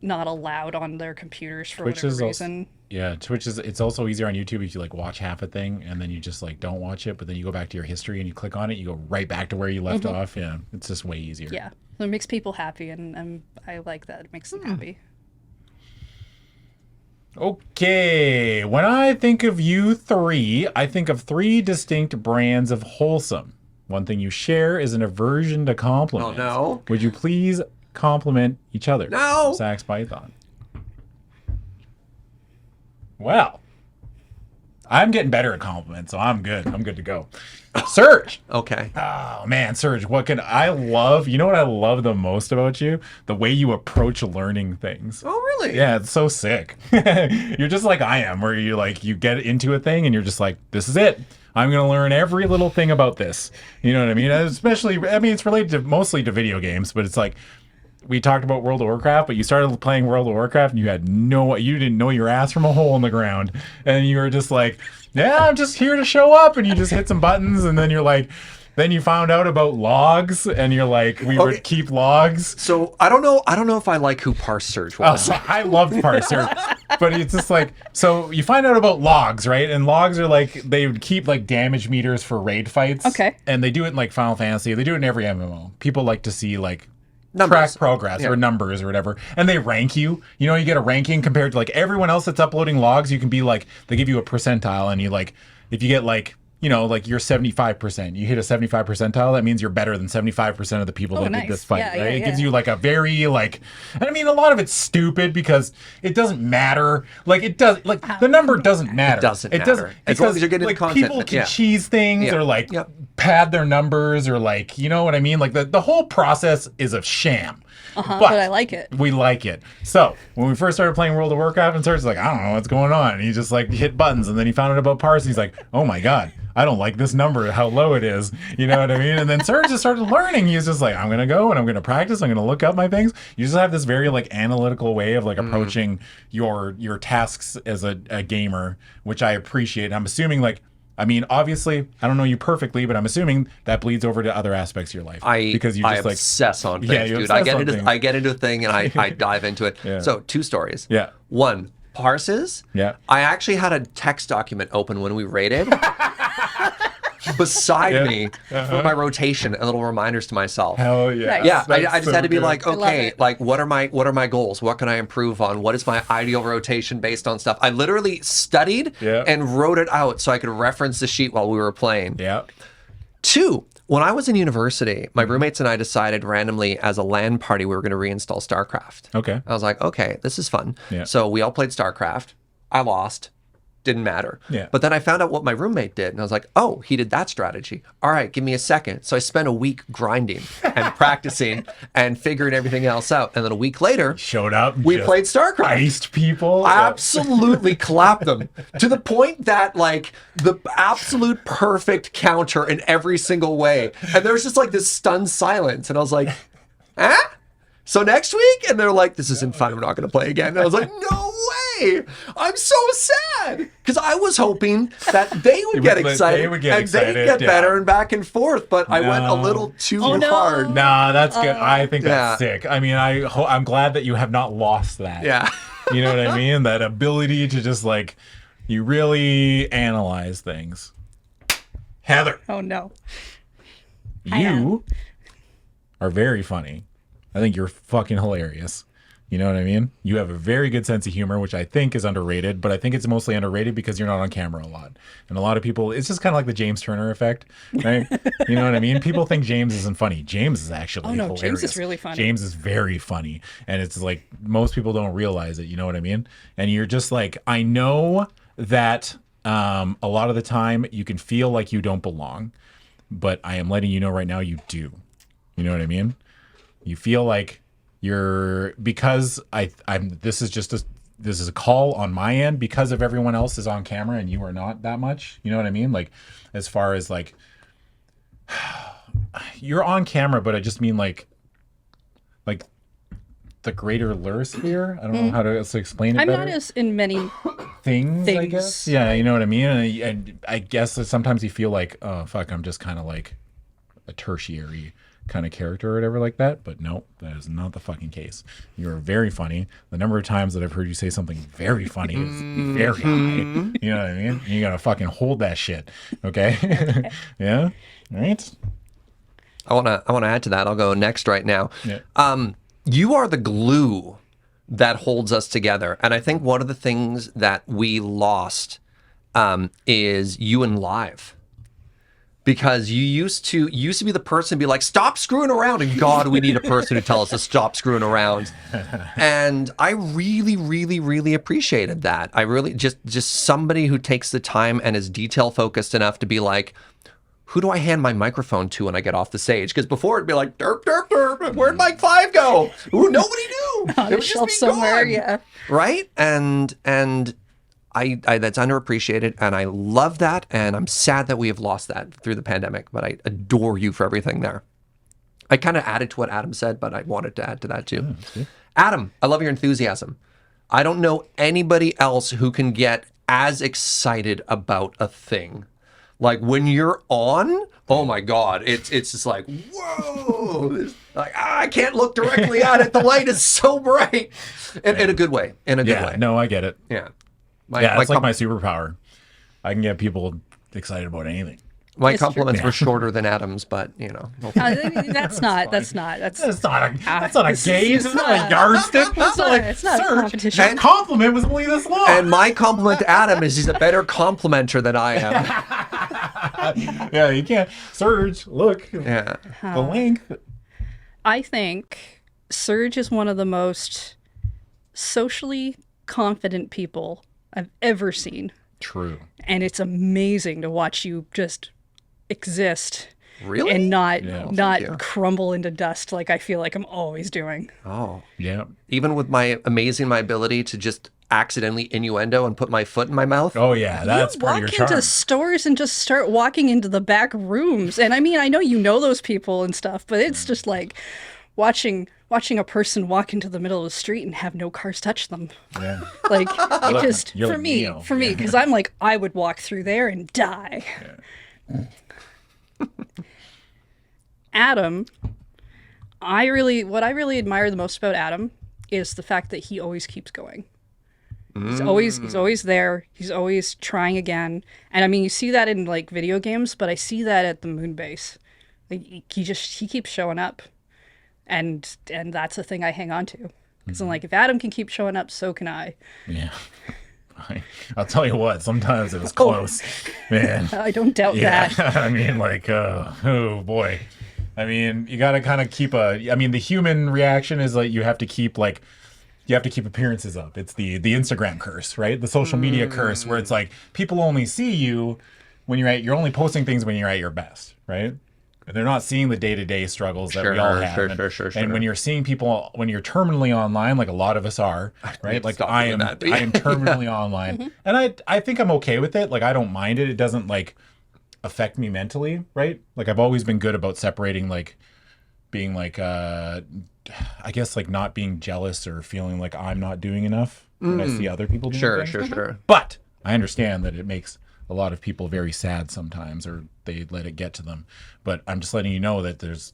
not allowed on their computers for Twitch whatever is also- reason. Yeah, Twitch is, it's also easier on YouTube if you like watch half a thing and then you just like don't watch it, but then you go back to your history and you click on it, you go right back to where you left off. Yeah, it's just way easier. Yeah, so it makes people happy, and I like that. It makes them happy. Okay, when I think of you three, I think of three distinct brands of wholesome. One thing you share is an aversion to compliments. Oh, no. Would you please compliment each other? No. Sax Python. Well, I'm getting better at compliments, so I'm good. I'm good to go. Serge. Okay. Oh man, Serge, what can I love? You know what I love the most about you? The way you approach learning things. Oh, really? Yeah, it's so sick. You're just like I am, where you like you get into a thing and you're just like, this is it. I'm gonna learn every little thing about this. You know what I mean? Especially, I mean, it's related to mostly to video games, but it's like we talked about World of Warcraft, but you started playing World of Warcraft and you didn't know your ass from a hole in the ground, and you were just like, yeah, I'm just here to show up, and you just hit some buttons, and then you're like. Then you found out about logs, and you're like, we would keep logs. So I don't know if I like who Parse Serge Oh, was. so I loved Parser, but it's just like, so you find out about logs, right? And logs are like, they would keep like damage meters for raid fights. Okay. And they do it in like Final Fantasy. They do it in every MMO. People like to see like Numbers. track progress Yeah. or numbers or whatever. And they rank you. You know, you get a ranking compared to like everyone else that's uploading logs. You can be like, they give you a percentile, and you like, if you get like, you know, like you're 75%. You hit a 75 percentile, that means you're better than 75% of the people that nice. did this fight, Yeah, right? yeah, It gives yeah. you like a very like, and I mean, a lot of it's stupid because it doesn't matter. Like it does, like the number doesn't matter. doesn't matter. As long as you're getting the like content, people can yeah. cheese things Yeah. or like Yep. pad their numbers or like, you know what I mean? Like the whole process is a sham. But I like it. We like it. So when we first started playing World of Warcraft, and Serge's like, I don't know what's going on. And he just like hit buttons, and then he found out about parse. He's like, oh my god, I don't like this number, how low it is. You know what I mean? And then Serge just started learning. He's just like, I'm gonna go and I'm gonna practice. I'm gonna look up my things. You just have this very like analytical way of like approaching your tasks as a gamer, which I appreciate. And I'm assuming like. I mean, obviously, I don't know you perfectly, but I'm assuming that bleeds over to other aspects of your life. Because you I just like obsess on things, Yeah, you dude. obsess on things. I get into a thing and I dive into it. Yeah. So 2 stories. Yeah. One, parses. Yeah. I actually had a text document open when we raided beside me for my rotation and little reminders to myself. Hell yeah. Nice. Yeah, That's I just so had to be good. like, love okay, it. like what are my goals? What can I improve on? What is my ideal rotation based on stuff? I literally studied Yeah. and wrote it out so I could reference the sheet while we were playing. Yeah. 2, when I was in university, my roommates and I decided randomly as a LAN party we were going to reinstall StarCraft. Okay. I was like, okay, this is fun. Yeah. So we all played StarCraft. I lost. Didn't matter. Yeah. But then I found out what my roommate did, and I was like, oh, he did that strategy. All right, give me a second. So I spent a week grinding and practicing and figuring everything else out. And then a week later, Showed up. and we just played StarCraft. Iced people. Absolutely clapped them to the point that like the absolute perfect counter in every single way. And there was just like this stunned silence. And I was like, huh? So next week? And they're like, this isn't fun. We're not going to play again. And I was like, no way. I'm so sad. Because I was hoping that they would get excited. They would get excited, they'd get better and back and forth. But I went a little too hard. Nah, that's good. I think that's sick. I mean, I'm glad that you have not lost that. Yeah. You know what I mean? That ability to just like, you really analyze things. Heather. Oh, no. You are very funny. I think you're fucking hilarious. You know what I mean? You have a very good sense of humor, which I think is underrated, but I think it's mostly underrated because you're not on camera a lot. And a lot of people, it's just kind of like the James Turner effect, right? You know what I mean? People think James isn't funny. James is actually hilarious. James is really funny. James is very funny. And it's like, most people don't realize it. You know what I mean? And you're just like, I know that a lot of the time you can feel like you don't belong, but I am letting you know right now you do. You know what I mean? You feel like you're, because this is a call on my end because of everyone else is on camera and you are not that much. You know what I mean? Like, as far as like, you're on camera, but I just mean like the greater LRR sphere. I don't know how to explain it I'm better. not as in many things, I guess. Yeah, you know what I mean? And I guess that sometimes you feel like, oh, fuck, I'm just kind of like a tertiary kind of character or whatever like that. But no, that is not the fucking case. You're very funny. The number of times that I've heard you say something very funny is very high. You know what I mean? You gotta fucking hold that shit. Okay? Yeah? All right? I wanna add to that. I'll go next right now. Yeah. You are the glue that holds us together. And I think one of the things that we lost is you in live. Because you used to be the person to be like, stop screwing around. And God, we need a person who tells us to stop screwing around. And I really, really, really appreciated that. I really just somebody who takes the time and is detail focused enough to be like, who do I hand my microphone to when I get off the stage? Because before it'd be like, derp, derp, derp. Where'd Mike 5 go? Ooh, nobody knew. On the shelf somewhere, gone. yeah. Right? And I that's underappreciated, and I love that, and I'm sad that we have lost that through the pandemic, but I adore you for everything there. I kind of added to what Adam said, but I wanted to add to that too. Adam, I love your enthusiasm. I don't know anybody else who can get as excited about a thing. Like when you're on, oh my God, it's just like, whoa, like, I can't look directly at it. The light is so bright. In a good way, in a good way. No, I get it. Yeah. It's like my superpower. I can get people excited about anything. My It's compliments were shorter than Adam's, but you know. That's not That's not a gauge. It's not a not- yardstick. It's not like, it's not a Serge, competition. that compliment was only this long. And my compliment to Adam is he's a better complimenter than I am. Yeah, you can't. Serge, look. Yeah. The length. I think Serge is one of the most socially confident people I've ever seen. True. And it's amazing to watch you just exist Really? and thank you. not crumble into dust like I feel like I'm always doing. Oh. Yeah. Even with my ability to just accidentally innuendo and put my foot in my mouth. Oh yeah, that's You part of walk your charm. into stores and just start walking into the back rooms. And I mean, I know you know those people and stuff, but it's just like watching a person walk into the middle of the street and have no cars touch them. Yeah. Like it just you're for like me, Neo. because I'm like I would walk through there and die. Adam, what I really admire the most about Adam is the fact that he always keeps going. He's always there. He's always trying again. And I mean, you see that in like video games, but I see that at the moon base. Like he keeps showing up. And that's the thing I hang on to. Because I'm like, if Adam can keep showing up, so can I. Yeah. I'll tell you what, sometimes it was close. Man. I don't doubt Yeah. that. I mean, like, oh boy. I mean, you got to kind of keep the human reaction is like you have to keep appearances up. It's the Instagram curse, right? The social media curse where it's like people only see you when you're only posting things when you're at your best, right? They're not seeing the day-to-day struggles that we all have. Sure. And when you're seeing people, when you're terminally online, like a lot of us are, right? Like I am terminally online. And I think I'm okay with it. Like I don't mind it. It doesn't like affect me mentally, right? Like I've always been good about separating like being like, I guess like not being jealous or feeling like I'm not doing enough when I see other people doing Sure, things. sure, sure. But I understand that it makes a lot of people very sad sometimes, or they let it get to them. But I'm just letting you know that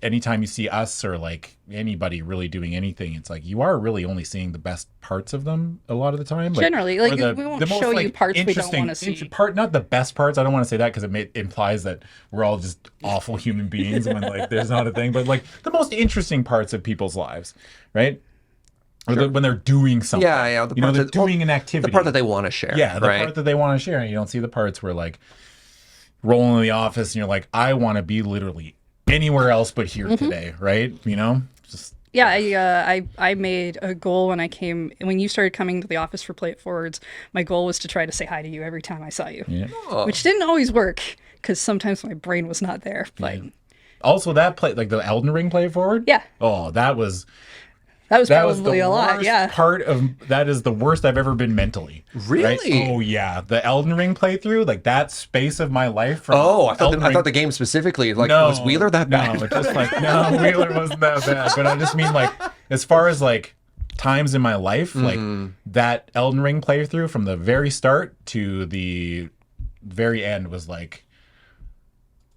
anytime you see us or like anybody really doing anything, it's like you are really only seeing the best parts of them a lot of the time. Generally, like we won't show you parts we don't want to see. Not the best parts. I don't want to say that because it implies that we're all just awful human beings when like there's not a thing. But like the most interesting parts of people's lives, right? Or when they're doing something. Yeah. They're doing an activity. The part that they want to share. Yeah, the part that they want to share. And you don't see the parts where like rolling in the office and you're like, I want to be literally anywhere else but here today, right? Just I made a goal when you started coming to the office for Play It Forwards. My goal was to try to say hi to you every time I saw you, which didn't always work because sometimes my brain was not there. But also that play, like the Elden Ring Play It Forward. Yeah. Oh, that was probably a lot. Yeah. That is the worst I've ever been mentally. Really? Right? Oh yeah, the Elden Ring playthrough, like that space of my life. I thought the game specifically, like, was Wheeler that bad? No, just like no, Wheeler wasn't that bad. But I just mean like, as far as like times in my life, like that Elden Ring playthrough from the very start to the very end was like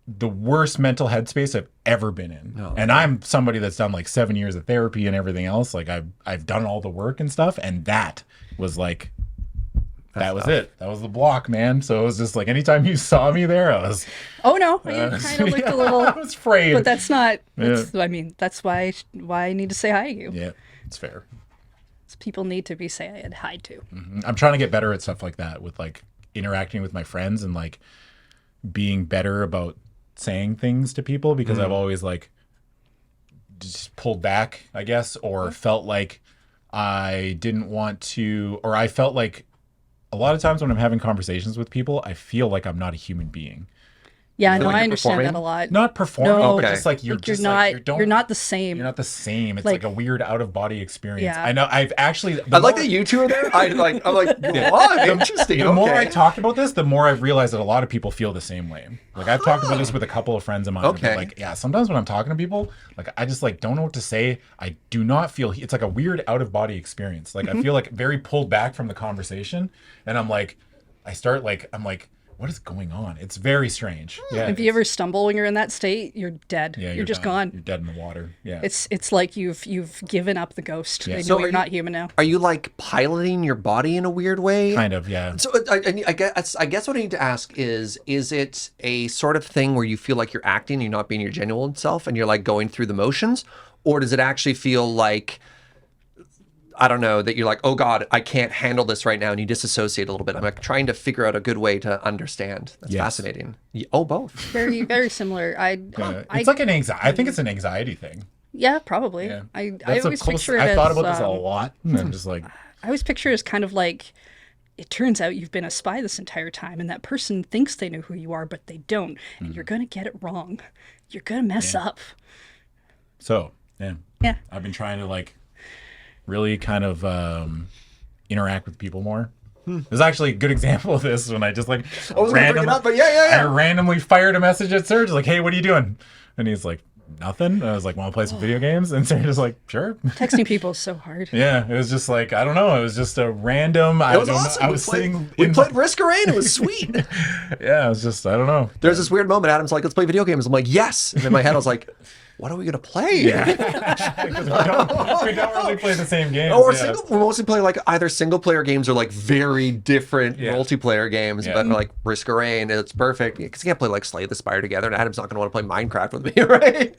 the worst mental headspace I've ever been in. And I'm somebody that's done like 7 years of therapy and everything else. Like I've done all the work and stuff. And that was like, that was it. That was the block, man. So it was just like, anytime you saw me there, I was... Oh no, you kind of looked a little... I was afraid. But that's not... I mean, that's why I need to say hi to you. Yeah, it's fair. People need to be said hi to. I'm trying to get better at stuff like that with like interacting with my friends and like being better about saying things to people, because I've always like just pulled back, I guess, or felt like I didn't want to, or I felt like a lot of times when I'm having conversations with people, I feel like I'm not a human being. Yeah, I know. I understand that a lot. Not performing, No, but just like you're not the same. You're not the same. It's like a weird out of body experience. Yeah. I know. I've actually. I like that you two are there. I'm like, what? Interesting. The more I talk about this, the more I've realized that a lot of people feel the same way. Like I've talked about this with a couple of friends of mine. Okay. Like, yeah, sometimes when I'm talking to people, like I just like don't know what to say. I do not feel. It's like a weird out of body experience. Like I feel like very pulled back from the conversation, and I'm like, I'm like, what is going on? It's very strange. Yeah. If you ever stumble when you're in that state, you're dead. Yeah, you're just done. gone. You're dead in the water. Yeah. It's like you've given up the ghost. Yeah. So you're not human now. Are you like piloting your body in a weird way? Kind of, yeah. So I guess what I need to ask is it a sort of thing where you feel like you're acting, you're not being your genuine self, and you're like going through the motions? Or does it actually feel like, I don't know, that you're like, oh God, I can't handle this right now, and you disassociate a little bit? I'm like trying to figure out a good way to understand. That's fascinating. Oh, both. Very, very similar. It's like an anxiety. I think it's an anxiety thing. Yeah, probably. Yeah. I always picture it I as... thought about this a lot. And I'm just like... I always picture it as kind of like, it turns out you've been a spy this entire time, and that person thinks they know who you are, but they don't. And you're going to get it wrong. You're going to mess up. So, yeah. Yeah. I've been trying to like really kind of interact with people more. There's actually a good example of this when I just like I was going to bring it up, but yeah. I randomly fired a message at Serge like, hey, what are you doing? And he's like, nothing. And I was like, want to play some video games? And Serge was like, sure. Texting people is so hard. Yeah, it was just like, I don't know. It was just a random. It was awesome. We played Risk of Rain. It was sweet. Yeah, it was just, I don't know. There's this weird moment. Adam's like, let's play video games. I'm like, yes. And in my head, I was like, what are we gonna play? Yeah, because we don't really play the same games. Or we mostly play like either single player games or like very different multiplayer games. But like Risk of Rain, it's perfect because you can't play like Slay the Spire together, and Adam's not gonna want to play Minecraft with me, right?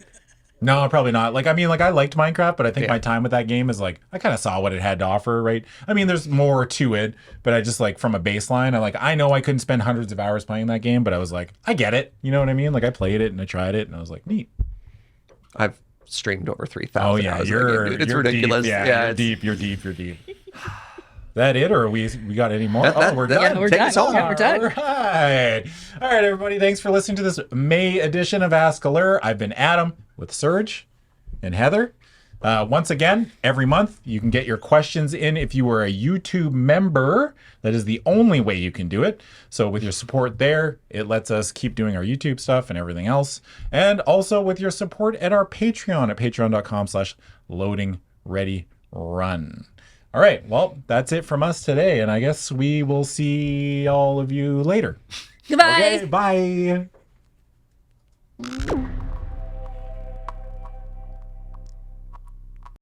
No, probably not. Like, I mean, like I liked Minecraft, but I think my time with that game is like I kind of saw what it had to offer, right? I mean, there's more to it, but I just like from a baseline, I know I couldn't spend hundreds of hours playing that game, but I was like, I get it. You know what I mean? Like I played it and I tried it, and I was like, neat. I've streamed over 3,000 hours. Oh yeah, it's ridiculous. Deep. You're deep. That it, or we got any more? We're done. Yeah, we're done. Yeah, we're done. All right, everybody. Thanks for listening to this May edition of askLRR. I've been Adam with Serge and Heather. Once again, every month you can get your questions in if you are a YouTube member. That is the only way you can do it. So with your support there, it lets us keep doing our YouTube stuff and everything else. And also with your support at our Patreon at patreon.com/loadingreadyrun. All right, well, that's it from us today. And I guess we will see all of you later. Goodbye. Okay, bye.